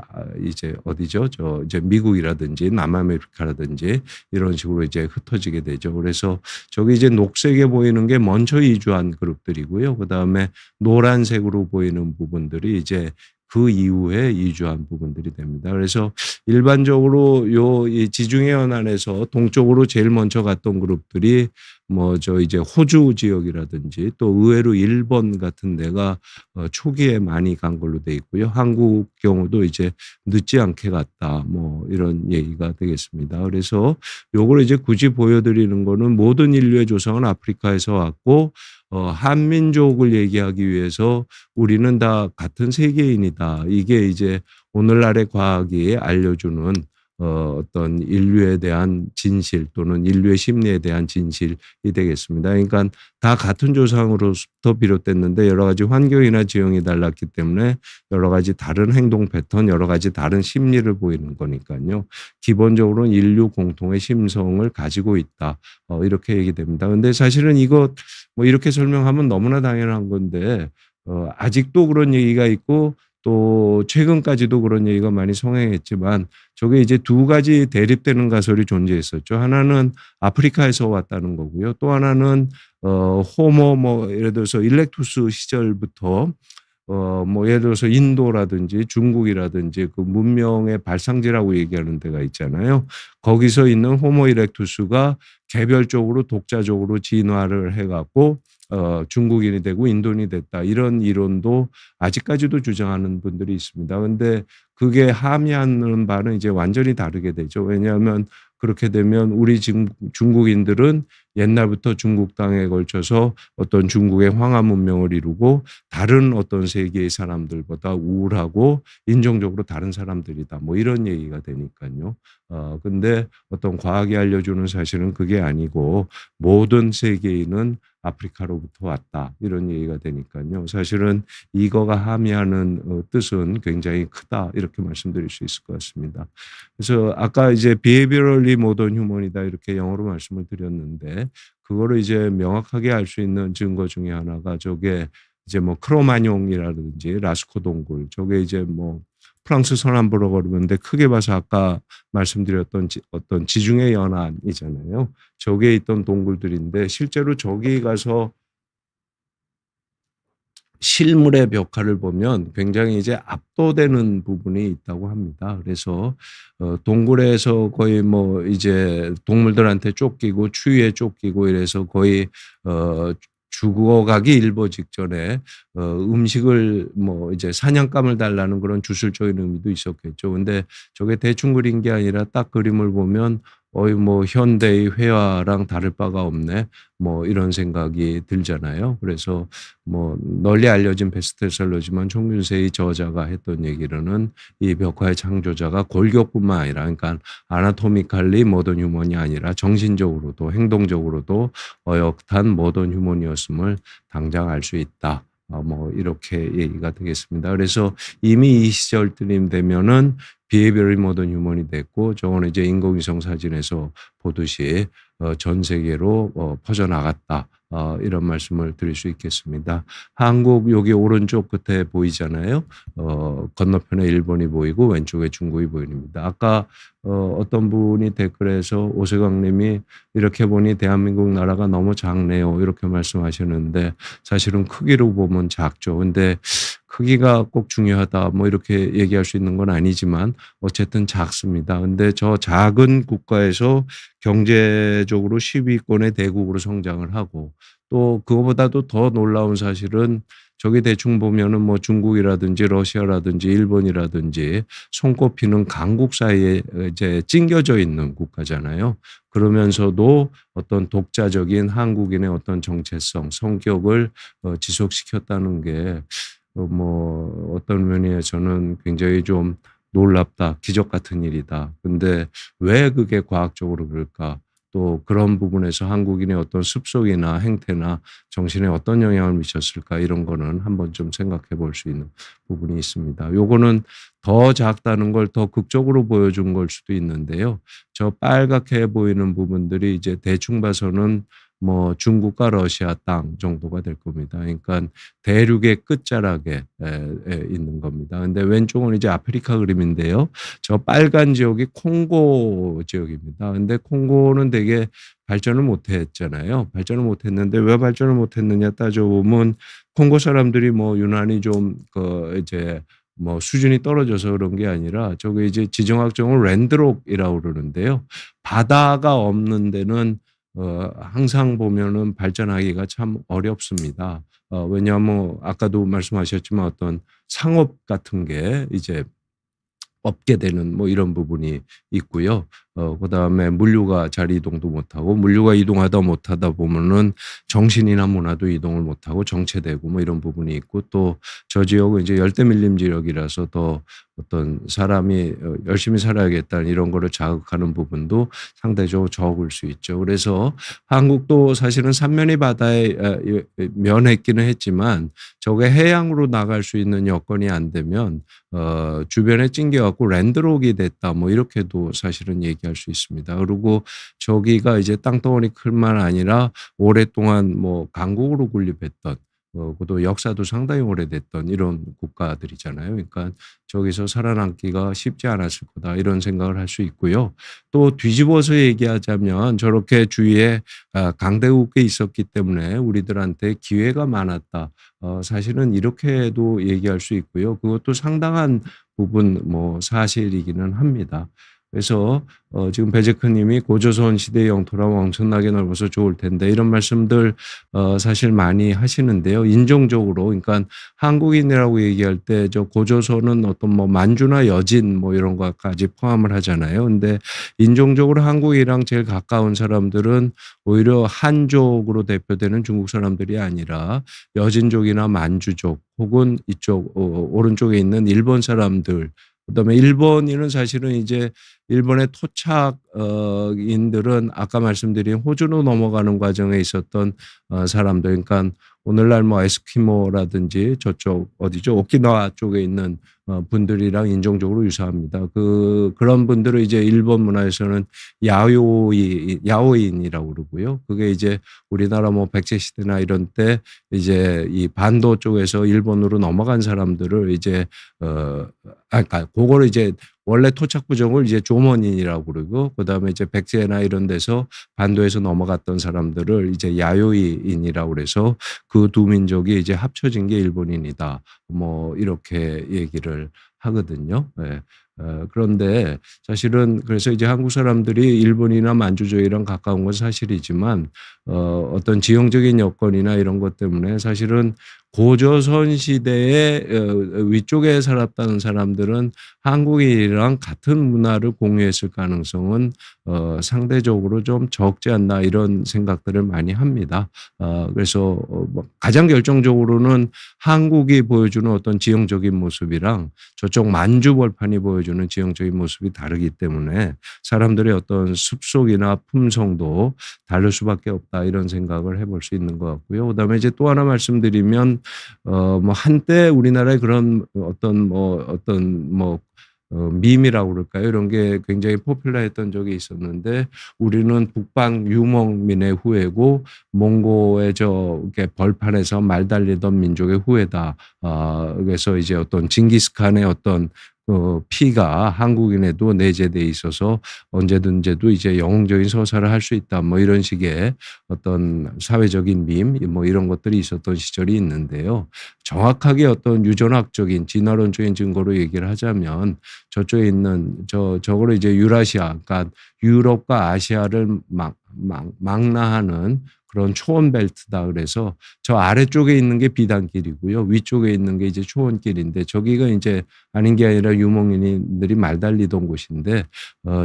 어디죠? 이제 미국이라든지 남아메리카라든지 이런 식으로 이제 흩어지게 되죠. 그래서 저기 이제 녹색에 보이는 게 먼저 이주한 그룹들이고요. 그다음에 노란색으로 보이는 부분들이 이제 그 이후에 이주한 부분들이 됩니다. 그래서 일반적으로 이 지중해 연안에서 동쪽으로 제일 먼저 갔던 그룹들이 뭐 이제 호주 지역이라든지 또 의외로 일본 같은 데가 초기에 많이 간 걸로 돼 있고요. 한국 경우도 이제 늦지 않게 갔다 뭐 이런 얘기가 되겠습니다. 그래서 요걸 이제 굳이 보여드리는 거는 모든 인류의 조상은 아프리카에서 왔고 한민족을 얘기하기 위해서 우리는 다 같은 세계인이다. 이게 이제 오늘날의 과학이 알려주는 어떤 인류에 대한 진실 또는 인류의 심리에 대한 진실이 되겠습니다. 그러니까 다 같은 조상으로부터 비롯됐는데 여러 가지 환경이나 지형이 달랐기 때문에 여러 가지 다른 행동 패턴, 여러 가지 다른 심리를 보이는 거니까요. 기본적으로는 인류 공통의 심성을 가지고 있다. 이렇게 얘기됩니다. 근데 사실은 이거 뭐 이렇게 설명하면 너무나 당연한 건데 아직도 그런 얘기가 있고 또 최근까지도 그런 얘기가 많이 성행했지만 저게 이제 두 가지 대립되는 가설이 존재했었죠. 하나는 아프리카에서 왔다는 거고요. 또 하나는 호모 뭐 예를 들어서 일렉투스 시절부터 뭐 예를 들어서 인도라든지 중국이라든지 그 문명의 발상지라고 얘기하는 데가 있잖아요. 거기서 있는 호모 이렉투스가 개별적으로 독자적으로 진화를 해갖고 중국인이 되고 인도인이 됐다. 이런 이론도 아직까지도 주장하는 분들이 있습니다. 근데 그게 함의하는 바는 이제 완전히 다르게 되죠. 왜냐하면 그렇게 되면 우리 중국인들은 옛날부터 중국 땅에 걸쳐서 어떤 중국의 황하 문명을 이루고 다른 어떤 세계의 사람들보다 우월하고 인종적으로 다른 사람들이다. 뭐 이런 얘기가 되니까요. 근데 어떤 과학이 알려주는 사실은 그게 아니고 모든 세계인은 아프리카로부터 왔다. 이런 얘기가 되니까요. 사실은 이거가 함의하는 뜻은 굉장히 크다. 이렇게 말씀드릴 수 있을 것 같습니다. 그래서 아까 이제 behaviorally modern human이다 이렇게 영어로 말씀을 드렸는데 그거를 이제 명확하게 알 수 있는 증거 중에 하나가 저게 이제 뭐 크로마뇽이라든지 라스코 동굴 저게 이제 뭐 프랑스 서남부라고 그러는데 크게 봐서 아까 말씀드렸던 어떤 지중해 연안이잖아요. 저기에 있던 동굴들인데 실제로 저기 가서 실물의 벽화를 보면 굉장히 이제 압도되는 부분이 있다고 합니다. 그래서 동굴에서 거의 뭐 이제 동물들한테 쫓기고 추위에 쫓기고 이래서 거의 죽어가기 일보 직전에 음식을 뭐 이제 사냥감을 달라는 그런 주술적인 의미도 있었겠죠. 근데 저게 대충 그린 게 아니라 딱 그림을 보면 뭐 현대의 회화랑 다를 바가 없네. 뭐 이런 생각이 들잖아요. 그래서 뭐 널리 알려진 베스트셀러지만 총균세의 저자가 했던 얘기로는 이 벽화의 창조자가 골격뿐만 아니라 그러니까 아나토미칼리 모던 휴먼이 아니라 정신적으로도 행동적으로도 어엿한 모던 휴먼이었음을 당장 알 수 있다. 뭐 이렇게 얘기가 되겠습니다. 그래서 이미 이 시절쯤 되면은 비헤비어럴 모던 휴먼이 됐고 저거는 이제 인공위성 사진에서 보듯이 전 세계로 퍼져나갔다. 이런 말씀을 드릴 수 있겠습니다. 한국 여기 오른쪽 끝에 보이잖아요. 건너편에 일본이 보이고 왼쪽에 중국이 보입니다. 아까 어떤 분이 댓글에서 오세광 님이 이렇게 보니 대한민국 나라가 너무 작네요. 이렇게 말씀하셨는데 사실은 크기로 보면 작죠. 근데 크기가 꼭 중요하다 뭐 이렇게 얘기할 수 있는 건 아니지만 어쨌든 작습니다. 근데 저 작은 국가에서 경제적으로 10위권의 대국으로 성장을 하고 또 그거보다도 더 놀라운 사실은 저기 대충 보면은 뭐 중국이라든지 러시아라든지 일본이라든지 손꼽히는 강국 사이에 이제 찡겨져 있는 국가잖아요. 그러면서도 어떤 독자적인 한국인의 어떤 정체성, 성격을 지속시켰다는 게 뭐 어떤 면에서는 굉장히 좀 놀랍다, 기적 같은 일이다. 근데 왜 그게 과학적으로 그럴까? 또 그런 부분에서 한국인의 어떤 습속이나 행태나 정신에 어떤 영향을 미쳤을까 이런 거는 한번 좀 생각해 볼 수 있는 부분이 있습니다. 요거는 더 작다는 걸 더 극적으로 보여준 걸 수도 있는데요. 저 빨갛게 보이는 부분들이 이제 대충 봐서는 뭐 중국과 러시아 땅 정도가 될 겁니다. 그러니까 대륙의 끝자락에 있는 겁니다. 근데 왼쪽은 이제 아프리카 그림인데요. 저 빨간 지역이 콩고 지역입니다. 근데 콩고는 되게 발전을 못 했잖아요. 발전을 못 했는데 왜 발전을 못 했느냐 따져보면 콩고 사람들이 뭐 유난히 좀 이제 뭐 수준이 떨어져서 그런 게 아니라 저게 이제 지정학 적으로 랜드록이라고 그러는데요. 바다가 없는 데는 항상 보면은 발전하기가 참 어렵습니다. 왜냐하면 아까도 말씀하셨지만 어떤 상업 같은 게 이제 없게 되는 뭐 이런 부분이 있고요. 그다음에 물류가 잘 이동도 못하고 물류가 이동하다 못하다 보면은 정신이나 문화도 이동을 못하고 정체되고 뭐 이런 부분이 있고 또 저 지역은 이제 열대 밀림 지역이라서 더 어떤 사람이 열심히 살아야겠다는 이런 거를 자극하는 부분도 상대적으로 적을 수 있죠. 그래서 한국도 사실은 삼면이 바다에 면했기는 했지만 저게 해양으로 나갈 수 있는 여건이 안 되면 주변에 찡겨 갖고 랜드록이 됐다 뭐 이렇게도 사실은 얘기할 수 있습니다. 그리고 저기가 이제 땅덩어리 클만 아니라 오랫동안 뭐 강국으로 군립했던 또 역사도 상당히 오래됐던 이런 국가들이잖아요. 그러니까 저기서 살아남기가 쉽지 않았을 거다 이런 생각을 할 수 있고요. 또 뒤집어서 얘기하자면 저렇게 주위에 강대국이 있었기 때문에 우리들한테 기회가 많았다. 사실은 이렇게도 얘기할 수 있고요. 그것도 상당한 부분 뭐 사실이기는 합니다. 그래서 지금 베제크 님이 "고조선 시대의 영토라면 엄청나게 넓어서 좋을 텐데." 이런 말씀들 사실 많이 하시는데요. 인종적으로 그러니까 한국인이라고 얘기할 때 저 고조선은 어떤 뭐 만주나 여진 뭐 이런 것까지 포함을 하잖아요. 근데 인종적으로 한국이랑 제일 가까운 사람들은 오히려 한족으로 대표되는 중국 사람들이 아니라 여진족이나 만주족 혹은 이쪽 오른쪽에 있는 일본 사람들 그다음에 일본인은 사실은 이제 일본의 토착 인들은 아까 말씀드린 호주로 넘어가는 과정에 있었던 사람들 그러니까 오늘날 뭐 에스키모라든지 저쪽 어디죠? 오키나와 쪽에 있는 분들이랑 인종적으로 유사합니다. 그런 분들을 이제 일본 문화에서는 야오인이라고 그러고요. 그게 이제 우리나라 뭐 백제 시대나 이런 때 이제 이 반도 쪽에서 일본으로 넘어간 사람들을 이제 그러니까 그거를 이제 원래 토착 부정을 이제 조먼인이라고 그러고 그다음에 이제 백제나 이런 데서 반도에서 넘어갔던 사람들을 이제 야요이인이라고 그래서 그 두 민족이 이제 합쳐진 게 일본인이다. 뭐 이렇게 얘기를 하거든요. 예. 그런데 사실은 그래서 이제 한국 사람들이 일본이나 만주족이랑 가까운 건 사실이지만 어떤 지형적인 여건이나 이런 것 때문에 사실은 고조선 시대에 위쪽에 살았다는 사람들은 한국인이랑 같은 문화를 공유했을 가능성은 상대적으로 좀 적지 않나 이런 생각들을 많이 합니다. 그래서 뭐 가장 결정적으로는 한국이 보여주는 어떤 지형적인 모습이랑 저쪽 만주 벌판이 보여주는 지형적인 모습이 다르기 때문에 사람들의 어떤 습속이나 품성도 다를 수밖에 없다 이런 생각을 해볼 수 있는 것 같고요. 그다음에 이제 또 하나 말씀드리면 뭐 한때 우리나라에 그런 어떤 밈이라고 그럴까요? 이런 게 굉장히 포퓰러했던 적이 있었는데 우리는 북방 유목민의 후예고 몽고의 저게 벌판에서 말 달리던 민족의 후예다. 그래서 이제 어떤 징기스칸의 어떤 피가 한국인에도 내재돼 있어서 언제든지도 이제 영웅적인 서사를 할 수 있다. 뭐 이런 식의 어떤 사회적인 밈, 뭐 이런 것들이 있었던 시절이 있는데요. 정확하게 어떤 유전학적인 진화론적인 증거로 얘기를 하자면 저쪽에 있는 저거를 이제 유라시아, 그러니까 유럽과 아시아를 망라하는 그런 초원벨트다 그래서 저 아래쪽에 있는 게 비단길이고요. 위쪽에 있는 게 이제 초원길인데 저기가 이제 아닌 게 아니라 유목민들이 말 달리던 곳인데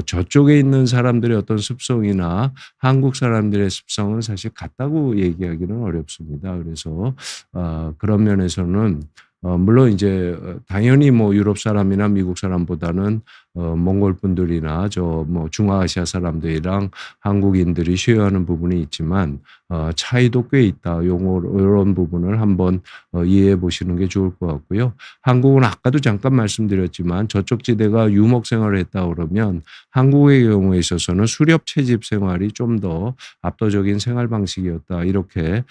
저쪽에 있는 사람들의 어떤 습성이나 한국 사람들의 습성은 사실 같다고 얘기하기는 어렵습니다. 그래서 그런 면에서는 물론 이제 당연히 뭐 유럽 사람이나 미국 사람보다는 몽골 분들이나 저 뭐 중앙아시아 사람들이랑 한국인들이 쉐어하는 부분이 있지만 차이도 꽤 있다. 요런 부분을 한번 이해해 보시는 게 좋을 것 같고요. 한국은 아까도 잠깐 말씀드렸지만 저쪽 지대가 유목 생활을 했다 그러면 한국의 경우에 있어서는 수렵 채집 생활이 좀 더 압도적인 생활 방식이었다. 이렇게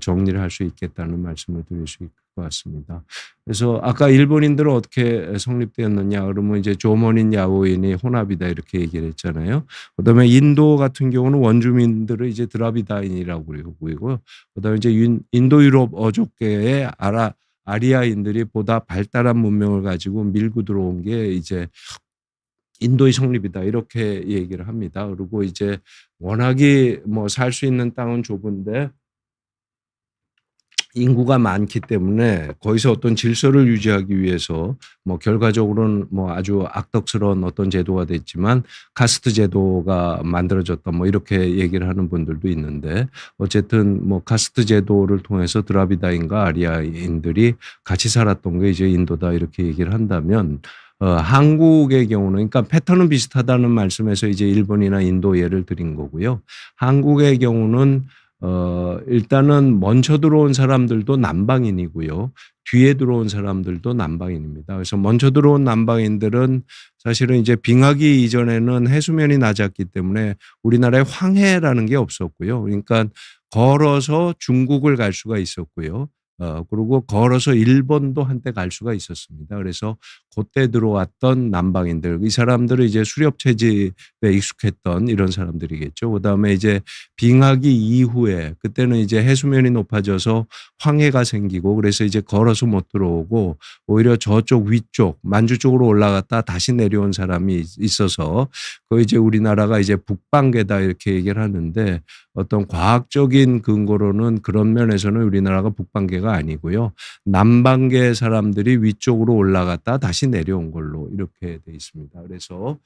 정리를 할 수 있겠다는 말씀을 드릴 수 있을 것 같습니다. 그래서 아까 일본인들은 어떻게 성립되었느냐 그러면 이제 조먼인 야오인이 혼합이다 이렇게 얘기를 했잖아요. 그다음에 인도 같은 경우는 원주민들을 이제 드라비다인이라고 그러고요. 그다음에 이제 인도 유럽 어족계의 아리아인들이 보다 발달한 문명을 가지고 밀고 들어온 게 이제 인도의 성립이다 이렇게 얘기를 합니다. 그리고 이제 워낙에 뭐 살 수 있는 땅은 좁은데 인구가 많기 때문에 거기서 어떤 질서를 유지하기 위해서 뭐 결과적으로는 뭐 아주 악덕스러운 어떤 제도가 됐지만 카스트 제도가 만들어졌다 뭐 이렇게 얘기를 하는 분들도 있는데 어쨌든 뭐 카스트 제도를 통해서 드라비다인과 아리아인들이 같이 살았던 게 이제 인도다 이렇게 얘기를 한다면 한국의 경우는 그러니까 패턴은 비슷하다는 말씀에서 이제 일본이나 인도 예를 드린 거고요. 한국의 경우는 일단은 먼저 들어온 사람들도 남방인이고요. 뒤에 들어온 사람들도 남방인입니다. 그래서 먼저 들어온 남방인들은 사실은 이제 빙하기 이전에는 해수면이 낮았기 때문에 우리나라에 황해라는 게 없었고요. 그러니까 걸어서 중국을 갈 수가 있었고요. 그리고 걸어서 일본도 한때 갈 수가 있었습니다. 그래서 그때 들어왔던 남방인들, 이 사람들은 이제 수렵 채집에 익숙했던 이런 사람들이겠죠. 그다음에 이제 빙하기 이후에 그때는 이제 해수면이 높아져서 황해가 생기고 그래서 이제 걸어서 못 들어오고 오히려 저쪽 위쪽 만주 쪽으로 올라갔다 다시 내려온 사람이 있어서 그 이제 우리나라가 이제 북방계다 이렇게 얘기를 하는데 어떤 과학적인 근거로는 그런 면에서는 우리나라가 북방계가 아니고요. 남방계 사람들이 위쪽으로 올라갔다 다시 내려온 걸로 이렇게 돼 있습니다. 그래서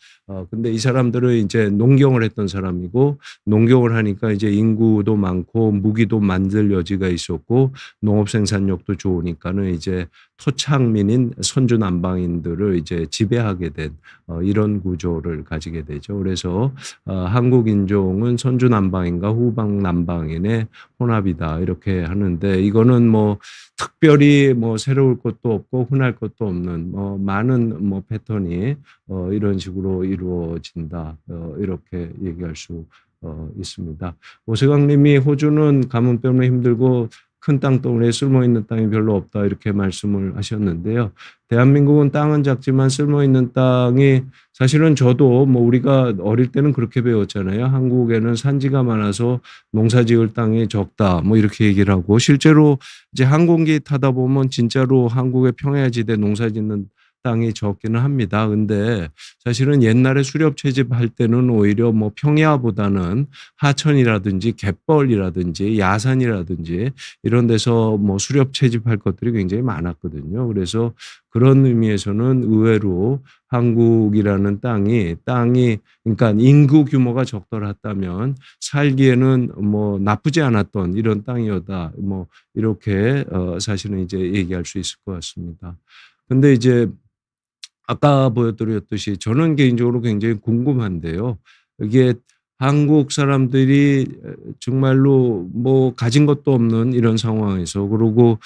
근데 이 사람들은 이제 농경을 했던 사람이고 농경을 하니까 이제 인구도 많고 무기도 만들 여지가 있었고 농업 생산력도 좋으니까는 이제 토착민인 선주 남방인들을 이제 지배하게 된 이런 구조를 가지게 되죠. 그래서 한국 인종은 선주 남방인과 후방 남방인의 혼합이다 이렇게 하는데 이거는 뭐 특별히 뭐 새로울 것도 없고 흔할 것도 없는 많은 뭐 패턴이 이런 식으로 이루어진다 이렇게 얘기할 수 있습니다. 오세광님이 호주는 가뭄 때문에 힘들고 큰 땅덩어리에 쓸모있는 땅이 별로 없다 이렇게 말씀을 하셨는데요. 대한민국은 땅은 작지만 쓸모있는 땅이 사실은 저도 뭐 우리가 어릴 때는 그렇게 배웠잖아요. 한국에는 산지가 많아서 농사 지을 땅이 적다 뭐 이렇게 얘기를 하고 실제로 이제 항공기 타다 보면 진짜로 한국의 평야지대 농사 짓는 땅이 적기는 합니다. 근데 사실은 옛날에 수렵 채집할 때는 오히려 뭐 평야보다는 하천이라든지 갯벌이라든지 야산이라든지 이런 데서 뭐 수렵 채집할 것들이 굉장히 많았거든요. 그래서 그런 의미에서는 의외로 한국이라는 땅이 그러니까 인구 규모가 적더라다면 살기에는 뭐 나쁘지 않았던 이런 땅이었다. 뭐 이렇게 사실은 이제 얘기할 수 있을 것 같습니다. 근데 이제 아까 보여드렸듯이 저는 개인적으로 굉장히 궁금한데요. 이게 한국 사람들이 정말로 뭐 가진 것도 없는 이런 상황에서 그리고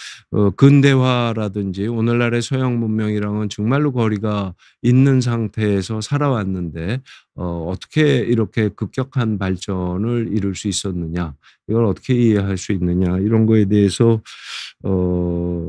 근대화라든지 오늘날의 서양 문명이랑은 정말로 거리가 있는 상태에서 살아왔는데 어떻게 이렇게 급격한 발전을 이룰 수 있었느냐, 이걸 어떻게 이해할 수 있느냐 이런 거에 대해서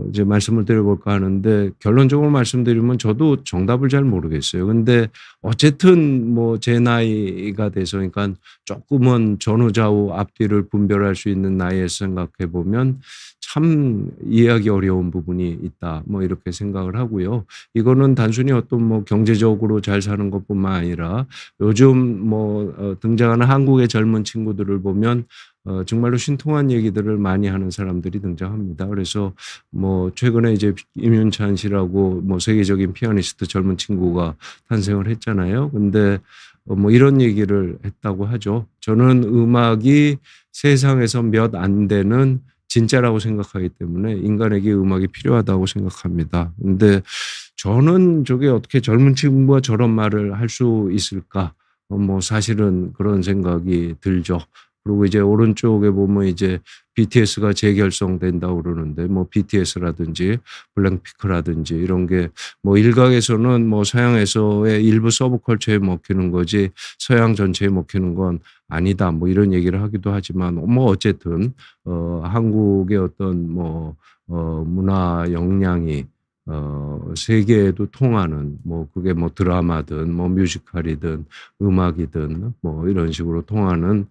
이제 말씀을 드려볼까 하는데 결론적으로 말씀드리면 저도 정답을 잘 모르겠어요. 근데 어쨌든 뭐 제 나이가 돼서 그러니까 조금은 전후 앞뒤를 분별할 수 있는 나이에 생각해 보면 참 이해하기 어려운 부분이 있다. 뭐 이렇게 생각을 하고요. 이거는 단순히 어떤 뭐 경제적으로 잘 사는 것뿐만 아니라 요즘 뭐 등장하는 한국의 젊은 친구들을 보면 정말로 신통한 얘기들을 많이 하는 사람들이 등장합니다. 그래서 뭐 최근에 이제 임윤찬 씨라고 뭐 세계적인 피아니스트 젊은 친구가 탄생을 했잖아요. 근데 뭐 이런 얘기를 했다고 하죠. 저는 음악이 세상에서 몇 안 되는 진짜라고 생각하기 때문에 인간에게 음악이 필요하다고 생각합니다. 근데 저는 저게 어떻게 젊은 친구가 저런 말을 할 수 있을까? 뭐 사실은 그런 생각이 들죠. 그리고 이제 오른쪽에 보면 이제 BTS가 재결성된다고 그러는데 뭐 BTS라든지 블랙핑크라든지 이런 게 뭐 일각에서는 뭐 서양에서의 일부 서브컬처에 먹히는 거지 서양 전체에 먹히는 건 아니다. 뭐 이런 얘기를 하기도 하지만 뭐 어쨌든 한국의 어떤 뭐 문화 역량이 세계에도 통하는 뭐 그게 뭐 드라마든 뭐 뮤지컬이든 음악이든 뭐 이런 식으로 통하는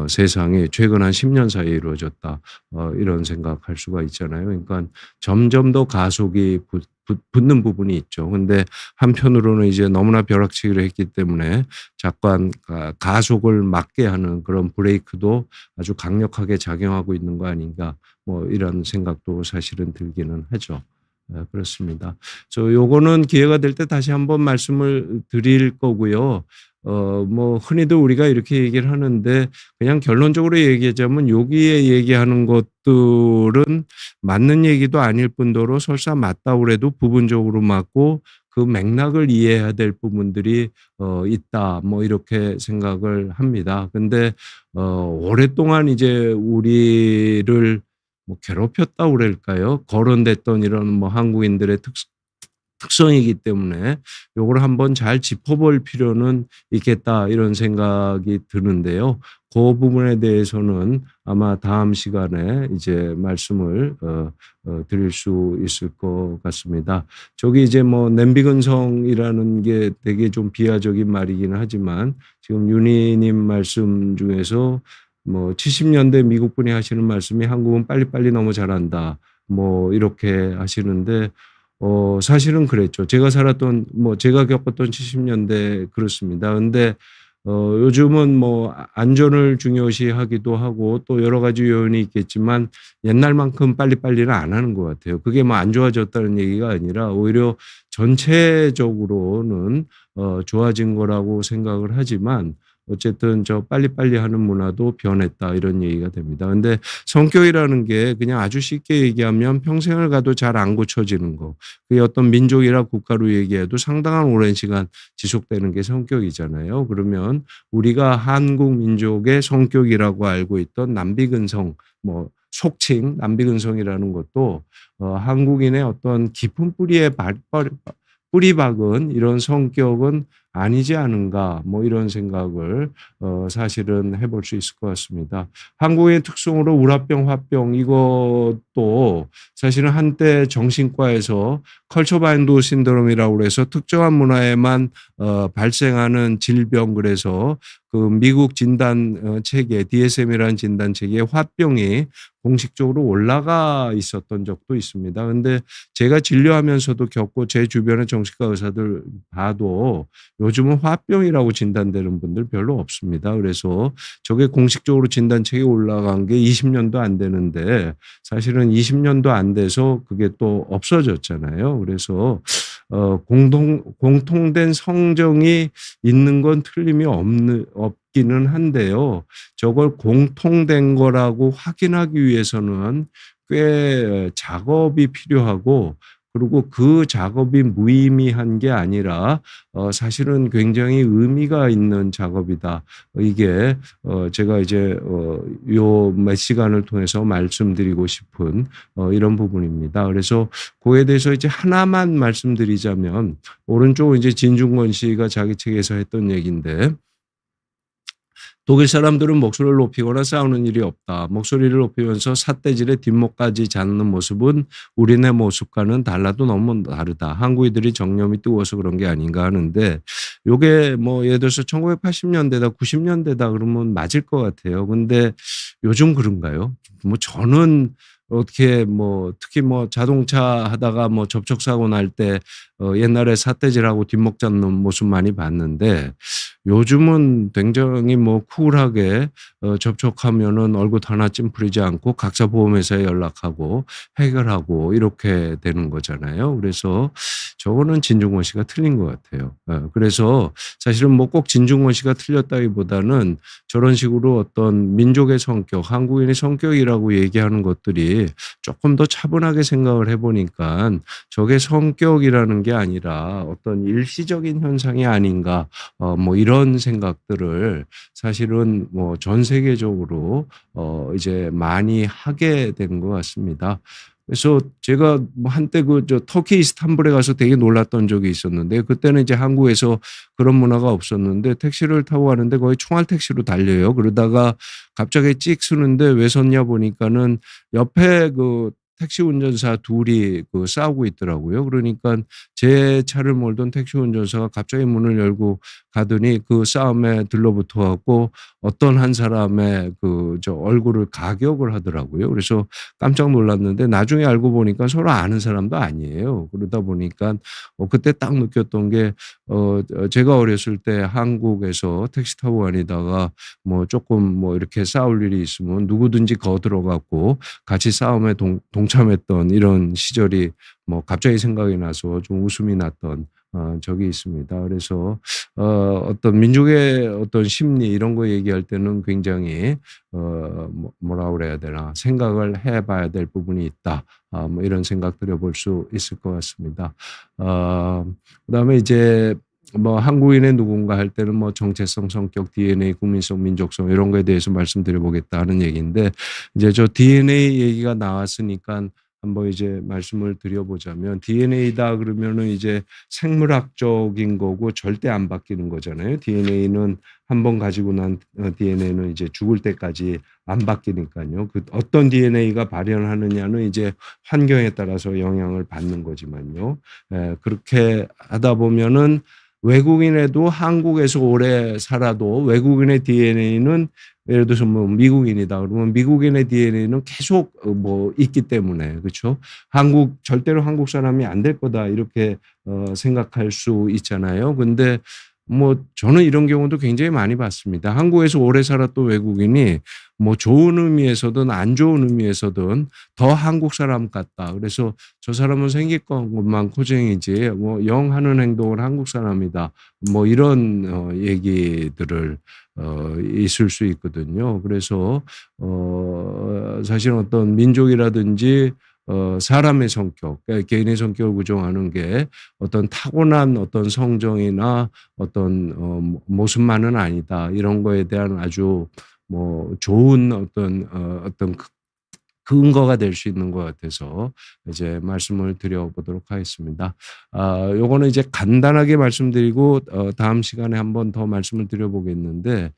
세상이 최근 한 10년 사이에 이루어졌다. 이런 생각할 수가 있잖아요. 그러니까 점점 더 가속이 붙는 부분이 있죠. 근데 한편으로는 이제 너무나 벼락치기를 했기 때문에 잠깐 가속을 막게 하는 그런 브레이크도 아주 강력하게 작용하고 있는 거 아닌가 뭐 이런 생각도 사실은 들기는 하죠. 그렇습니다. 요거는 기회가 될 때 다시 한번 말씀을 드릴 거고요. 뭐 흔히들 우리가 이렇게 얘기를 하는데 그냥 결론적으로 얘기하자면 여기에 얘기하는 것들은 맞는 얘기도 아닐 뿐더러 설사 맞다고 그래도 부분적으로 맞고 그 맥락을 이해해야 될 부분들이 있다. 뭐 이렇게 생각을 합니다. 근데 오랫동안 이제 우리를 뭐 괴롭혔다고 그럴까요? 거론됐던 이런 뭐 한국인들의 특성이기 때문에 요걸 한번 잘 짚어볼 필요는 있겠다 이런 생각이 드는데요. 그 부분에 대해서는 아마 다음 시간에 이제 말씀을 드릴 수 있을 것 같습니다. 저기 이제 뭐 냄비근성이라는 게 되게 좀 비하적인 말이기는 하지만 지금 윤희님 말씀 중에서 뭐 70년대 미국 분이 하시는 말씀이 한국은 빨리빨리 너무 잘한다. 뭐 이렇게 하시는데 사실은 그랬죠. 제가 살았던 뭐 제가 겪었던 70년대 그렇습니다. 근데 요즘은 뭐 안전을 중요시하기도 하고 또 여러 가지 요인이 있겠지만 옛날만큼 빨리빨리는 안 하는 것 같아요. 그게 뭐 안 좋아졌다는 얘기가 아니라 오히려 전체적으로는 좋아진 거라고 생각을 하지만 어쨌든 저 빨리빨리 하는 문화도 변했다 이런 얘기가 됩니다. 근데 성격이라는 게 그냥 아주 쉽게 얘기하면 평생을 가도 잘 안 고쳐지는 거. 그게 어떤 민족이나 국가로 얘기해도 상당한 오랜 시간 지속되는 게 성격이잖아요. 그러면 우리가 한국 민족의 성격이라고 알고 있던 남비근성 뭐 속칭 남비근성이라는 것도 한국인의 어떤 깊은 뿌리 박은 이런 성격은 아니지 않은가 뭐 이런 생각을 사실은 해볼 수 있을 것 같습니다. 한국의 특성으로 우라병, 화병 이것도 사실은 한때 정신과에서 컬처 바인드 신드롬이라고 해서 특정한 문화에만 발생하는 질병 그래서 그 미국 진단 체계 DSM이라는 진단 체계에 화병이 공식적으로 올라가 있었던 적도 있습니다. 근데 제가 진료하면서도 겪고 제 주변의 정신과 의사들 봐도 요즘은 화병이라고 진단되는 분들 별로 없습니다. 그래서 저게 공식적으로 진단책에 올라간 게 20년도 안 되는데 사실은 20년도 안 돼서 그게 또 없어졌잖아요. 그래서 공통된 성정이 있는 건 틀림이 없기는 한데요. 저걸 공통된 거라고 확인하기 위해서는 꽤 작업이 필요하고 그리고 그 작업이 무의미한 게 아니라 사실은 굉장히 의미가 있는 작업이다. 이게 제가 이제 요 몇 시간을 통해서 말씀드리고 싶은 이런 부분입니다. 그래서 그에 대해서 이제 하나만 말씀드리자면 오른쪽은 이제 진중권 씨가 자기 책에서 했던 얘기인데 독일 사람들은 목소리를 높이거나 싸우는 일이 없다. 목소리를 높이면서 삿대질의 뒷목까지 잡는 모습은 우리네 모습과는 달라도 너무 다르다. 한국인들이 정념이 뜨거워서 그런 게 아닌가 하는데 요게 뭐 예를 들어서 1980년대다 90년대다 그러면 맞을 것 같아요. 근데 요즘 그런가요? 뭐 저는 어떻게 뭐 특히 뭐 자동차 하다가 뭐 접촉사고 날 때 옛날에 삿대질하고 뒷목 잡는 모습 많이 봤는데 요즘은 굉장히 뭐 쿨하게 접촉하면은 얼굴 하나 찜푸리지 않고 각자 보험회사에 연락하고 해결하고 이렇게 되는 거잖아요. 그래서 저거는 진중권 씨가 틀린 것 같아요. 그래서 사실은 뭐 꼭 진중권 씨가 틀렸다기보다는 저런 식으로 어떤 민족의 성격, 한국인의 성격이라고 얘기하는 것들이 조금 더 차분하게 생각을 해 보니까 저게 성격이라는 게 아니라 어떤 일시적인 현상이 아닌가 뭐 이런 생각들을 사실은 뭐 전 세계적으로 이제 많이 하게 된 것 같습니다. 그래서 제가 뭐 한때 터키 이스탄불에 가서 되게 놀랐던 적이 있었는데 그때는 이제 한국에서 그런 문화가 없었는데 택시를 타고 가는데 거의 총알 택시로 달려요. 그러다가 갑자기 찍 서는데 왜 섰냐 보니까는 옆에 택시 운전사 둘이 싸우고 있더라고요. 그러니까 제 차를 몰던 택시 운전사가 갑자기 문을 열고 가더니 그 싸움에 들러붙어 갖고 어떤 한 사람의 얼굴을 가격을 하더라고요. 그래서 깜짝 놀랐는데 나중에 알고 보니까 서로 아는 사람도 아니에요. 그러다 보니까 그때 딱 느꼈던 게 제가 어렸을 때 한국에서 택시 타고 다니다가 뭐 조금 뭐 이렇게 싸울 일이 있으면 누구든지 거들어 갖고 같이 싸움에 동참했던 이런 시절이 뭐 갑자기 생각이 나서 좀 웃음이 났던 적이 있습니다. 그래서 어떤 민족의 어떤 심리 이런 거 얘기할 때는 굉장히 뭐라 그래야 되나 생각을 해 봐야 될 부분이 있다. 뭐 이런 생각 들여 볼 수 있을 것 같습니다. 그다음에 이제 뭐 한국인의 누군가 할 때는 뭐 정체성, 성격, DNA, 국민성, 민족성 이런 거에 대해서 말씀드려 보겠다 하는 얘기인데 이제 저 DNA 얘기가 나왔으니까 한번 이제 말씀을 드려보자면 DNA다 그러면은 이제 생물학적인 거고 절대 안 바뀌는 거잖아요. DNA는 한번 가지고 난 DNA는 이제 죽을 때까지 안 바뀌니까요. 어떤 DNA가 발현하느냐는 이제 환경에 따라서 영향을 받는 거지만요. 그렇게 하다 보면은 외국인에도 한국에서 오래 살아도 외국인의 DNA는 예를 들어서 뭐 미국인이다 그러면 미국인의 DNA는 계속 뭐 있기 때문에 그렇죠. 절대로 한국 사람이 안 될 거다 이렇게 생각할 수 있잖아요. 근데 뭐 저는 이런 경우도 굉장히 많이 봤습니다. 한국에서 오래 살았던 외국인이 뭐 좋은 의미에서든 안 좋은 의미에서든 더 한국 사람 같다. 그래서 저 사람은 생긴 것만 코쟁이지 뭐 영 하는 행동은 한국 사람이다. 뭐 이런 얘기들을 있을 수 있거든요. 그래서 사실 어떤 민족이라든지 사람의 성격, 그러니까 개인의 성격을 구성하는 게 어떤 타고난 어떤 성정이나 어떤 모습만은 아니다. 이런 거에 대한 아주 뭐 좋은 어떤 근거가 될 수 있는 것 같아서 이제 말씀을 드려보도록 하겠습니다. 요거는 이제 간단하게 말씀드리고 다음 시간에 한번 더 말씀을 드려보겠는데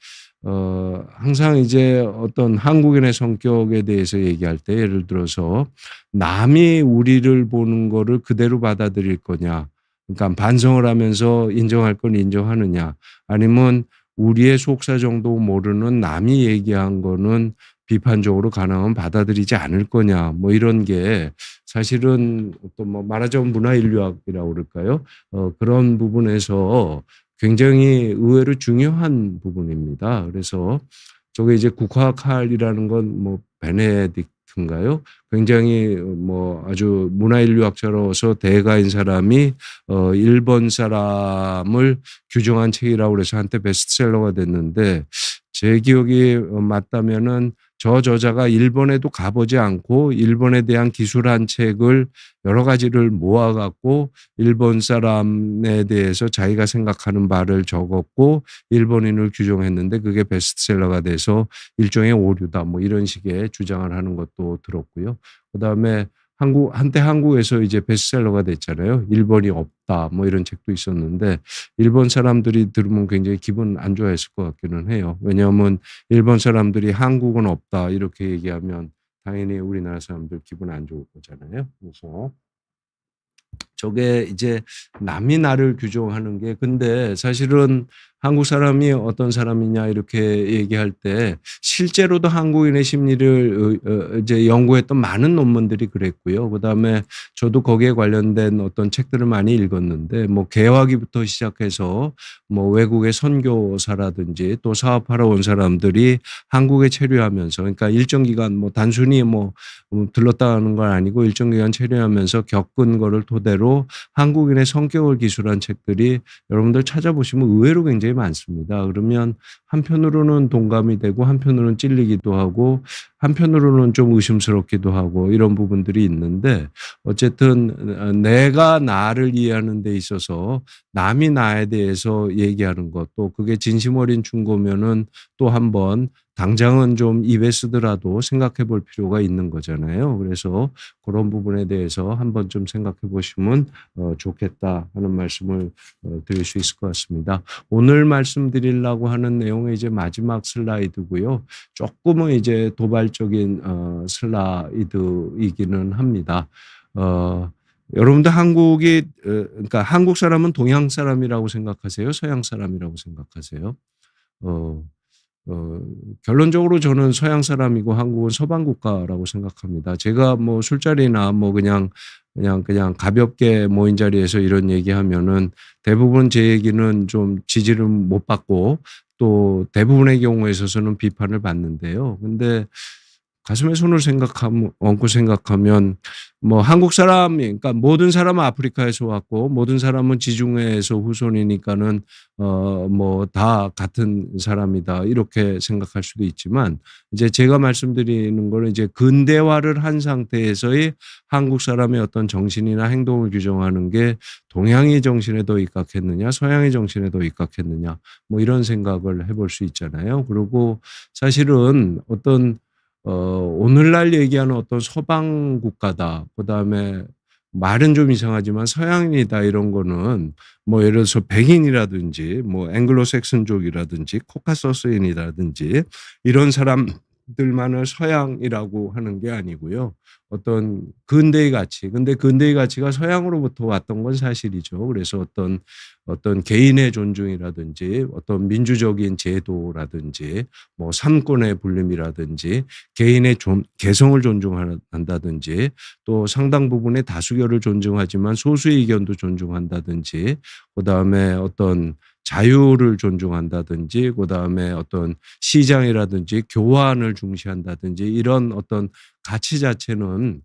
항상 이제 어떤 한국인의 성격에 대해서 얘기할 때 예를 들어서 남이 우리를 보는 거를 그대로 받아들일 거냐, 그러니까 반성을 하면서 인정할 건 인정하느냐, 아니면 우리의 속사 정도 모르는 남이 얘기한 거는 비판적으로 가능하면 받아들이지 않을 거냐, 뭐 이런 게 사실은 또 뭐 말하자면 문화인류학이라고 그럴까요? 그런 부분에서 굉장히 의외로 중요한 부분입니다. 그래서 저게 이제 국화칼이라는 건 뭐 베네딕트인가요? 굉장히 뭐 아주 문화인류학자로서 대가인 사람이 일본 사람을 규정한 책이라고 그래서 한때 베스트셀러가 됐는데 제 기억이 맞다면은 저 저자가 일본에도 가보지 않고 일본에 대한 기술한 책을 여러 가지를 모아 갖고 일본 사람에 대해서 자기가 생각하는 바를 적었고 일본인을 규정했는데 그게 베스트셀러가 돼서 일종의 오류다 뭐 이런 식의 주장을 하는 것도 들었고요. 그다음에 한때 한국에서 이제 베스트셀러가 됐잖아요. 일본이 없다 뭐 이런 책도 있었는데 일본 사람들이 들으면 굉장히 기분 안 좋아했을 것 같기는 해요. 왜냐하면 일본 사람들이 한국은 없다 이렇게 얘기하면 당연히 우리나라 사람들 기분 안 좋을 거잖아요. 그래서 저게 이제 남이 나를 규정하는 게 근데 사실은 한국 사람이 어떤 사람이냐 이렇게 얘기할 때 실제로도 한국인의 심리를 이제 연구했던 많은 논문들이 그랬고요. 그다음에 저도 거기에 관련된 어떤 책들을 많이 읽었는데 뭐 개화기부터 시작해서 뭐 외국의 선교사라든지 또 사업하러 온 사람들이 한국에 체류하면서 그러니까 일정 기간 뭐 단순히 뭐 들렀다 하는 건 아니고 일정 기간 체류하면서 겪은 거를 토대로 한국인의 성격을 기술한 책들이 여러분들 찾아보시면 의외로 굉장히 많습니다. 그러면 한편으로는 동감이 되고 한편으로는 찔리기도 하고 한편으로는 좀 의심스럽기도 하고 이런 부분들이 있는데 어쨌든 내가 나를 이해하는 데 있어서 남이 나에 대해서 얘기하는 것 또 그게 진심 어린 충고면은 또 한번 당장은 좀 입에 쓰더라도 생각해 볼 필요가 있는 거잖아요. 그래서 그런 부분에 대해서 한번 좀 생각해 보시면 좋겠다 하는 말씀을 드릴 수 있을 것 같습니다. 오늘 말씀드리려고 하는 내용은 이제 마지막 슬라이드고요. 조금은 이제 도발적인 슬라이드이기는 합니다. 여러분들 한국이 그러니까 한국 사람은 동양 사람이라고 생각하세요? 서양 사람이라고 생각하세요? 어, 결론적으로 저는 서양 사람이고 한국은 서방 국가라고 생각합니다. 제가 뭐 술자리나 뭐 그냥 가볍게 모인 자리에서 이런 얘기하면은 대부분 제 얘기는 좀 지지를 못 받고 또 대부분의 경우에 있어서는 비판을 받는데요. 근데 가슴에 손을 얹고 생각하면 뭐 한국 사람이 그러니까 모든 사람은 아프리카에서 왔고 모든 사람은 지중해에서 후손이니까는 뭐 다 같은 사람이다 이렇게 생각할 수도 있지만 이제 제가 말씀드리는 거는 이제 근대화를 한 상태에서의 한국 사람의 어떤 정신이나 행동을 규정하는 게 동양의 정신에 더 입각했느냐 서양의 정신에 더 입각했느냐 뭐 이런 생각을 해볼 수 있잖아요. 그리고 사실은 어떤 오늘날 얘기하는 어떤 서방 국가다. 그다음에 말은 좀 이상하지만 서양인이다 이런 거는 뭐 예를 들어서 백인이라든지 뭐 앵글로색슨족이라든지 코카서스인이라든지 이런 사람들만을 서양이라고 하는 게 아니고요. 어떤 근대의 가치. 근데 근대의 가치가 서양으로부터 왔던 건 사실이죠. 그래서 어떤 개인의 존중이라든지 어떤 민주적인 제도라든지 뭐 삼권의 분립이라든지 개인의 개성을 존중한다든지 또 상당 부분의 다수결을 존중하지만 소수의 의견도 존중한다든지 그다음에 어떤 자유를 존중한다든지 그다음에 어떤 시장이라든지 교환을 중시한다든지 이런 어떤 가치 자체는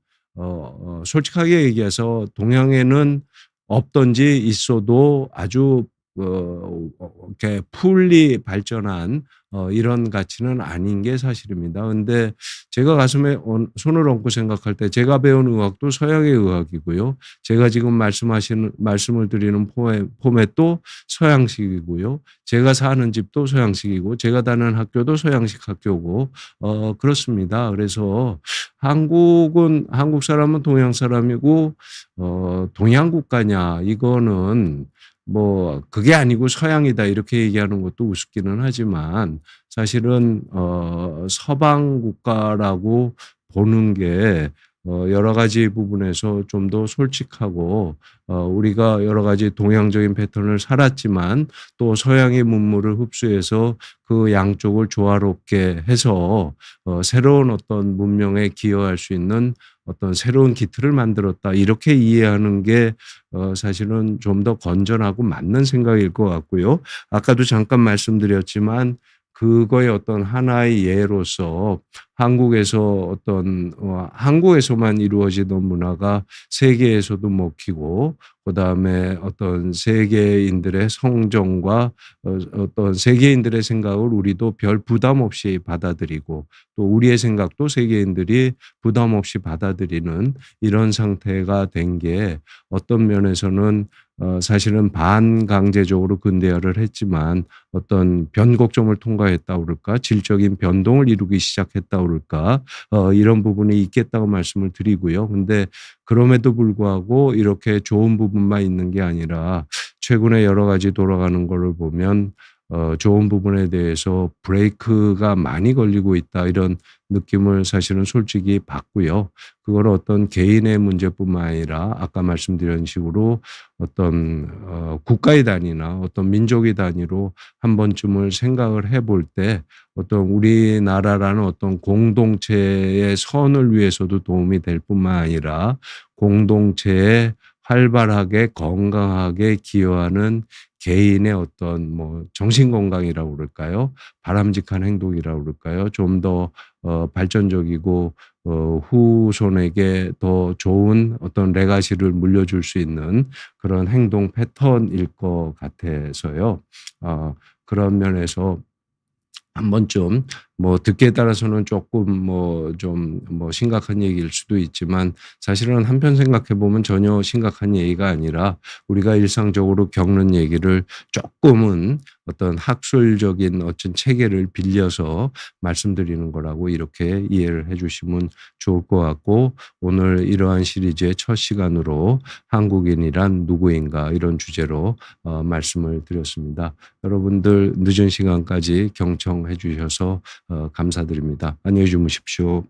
솔직하게 얘기해서 동양에는 없든지 있어도 아주 이렇게 풀리 발전한 이런 가치는 아닌 게 사실입니다. 근데 제가 가슴에 손을 얹고 생각할 때 제가 배운 의학도 서양의 의학이고요. 제가 지금 말씀을 드리는 포맷도 서양식이고요. 제가 사는 집도 서양식이고 제가 다니는 학교도 서양식 학교고 그렇습니다. 그래서 한국 사람은 동양 사람이고 동양 국가냐 이거는 뭐 그게 아니고 서양이다 이렇게 얘기하는 것도 우습기는 하지만 사실은 서방 국가라고 보는 게 여러 가지 부분에서 좀 더 솔직하고 우리가 여러 가지 동양적인 패턴을 살았지만 또 서양의 문물을 흡수해서 그 양쪽을 조화롭게 해서 새로운 어떤 문명에 기여할 수 있는 어떤 새로운 기틀을 만들었다. 이렇게 이해하는 게 사실은 좀 더 건전하고 맞는 생각일 것 같고요. 아까도 잠깐 말씀드렸지만 그거의 어떤 하나의 예로서 한국에서 한국에서만 이루어지던 문화가 세계에서도 먹히고 그다음에 어떤 세계인들의 성정과 어떤 세계인들의 생각을 우리도 별 부담 없이 받아들이고 또 우리의 생각도 세계인들이 부담 없이 받아들이는 이런 상태가 된 게 어떤 면에서는 사실은 반강제적으로 근대화를 했지만 어떤 변곡점을 통과했다 그럴까 질적인 변동을 이루기 시작했다 그럴까 이런 부분이 있겠다고 말씀을 드리고요. 근데 그럼에도 불구하고 이렇게 좋은 부분만 있는 게 아니라 최근에 여러 가지 돌아가는 거를 보면 좋은 부분에 대해서 브레이크가 많이 걸리고 있다 이런 느낌을 사실은 솔직히 받고요. 그걸 어떤 개인의 문제뿐만 아니라 아까 말씀드린 식으로 어떤 국가의 단위나 어떤 민족의 단위로 한 번쯤을 생각을 해볼 때 어떤 우리나라라는 어떤 공동체의 선을 위해서도 도움이 될 뿐만 아니라 공동체에 활발하게 건강하게 기여하는 개인의 어떤 뭐 정신 건강이라고 그럴까요? 바람직한 행동이라고 그럴까요? 좀 더 발전적이고 후손에게 더 좋은 어떤 레가시를 물려줄 수 있는 그런 행동 패턴일 것 같아서요. 그런 면에서 한 번쯤 뭐 듣기에 따라서는 조금 뭐 좀 뭐 심각한 얘기일 수도 있지만 사실은 한편 생각해 보면 전혀 심각한 얘기가 아니라 우리가 일상적으로 겪는 얘기를 조금은 어떤 학술적인 어떤 체계를 빌려서 말씀드리는 거라고 이렇게 이해를 해 주시면 좋을 것 같고, 오늘 이러한 시리즈의 첫 시간으로 한국인이란 누구인가 이런 주제로 말씀을 드렸습니다. 여러분들 늦은 시간까지 경청해 주셔서 감사드립니다. 안녕히 주무십시오.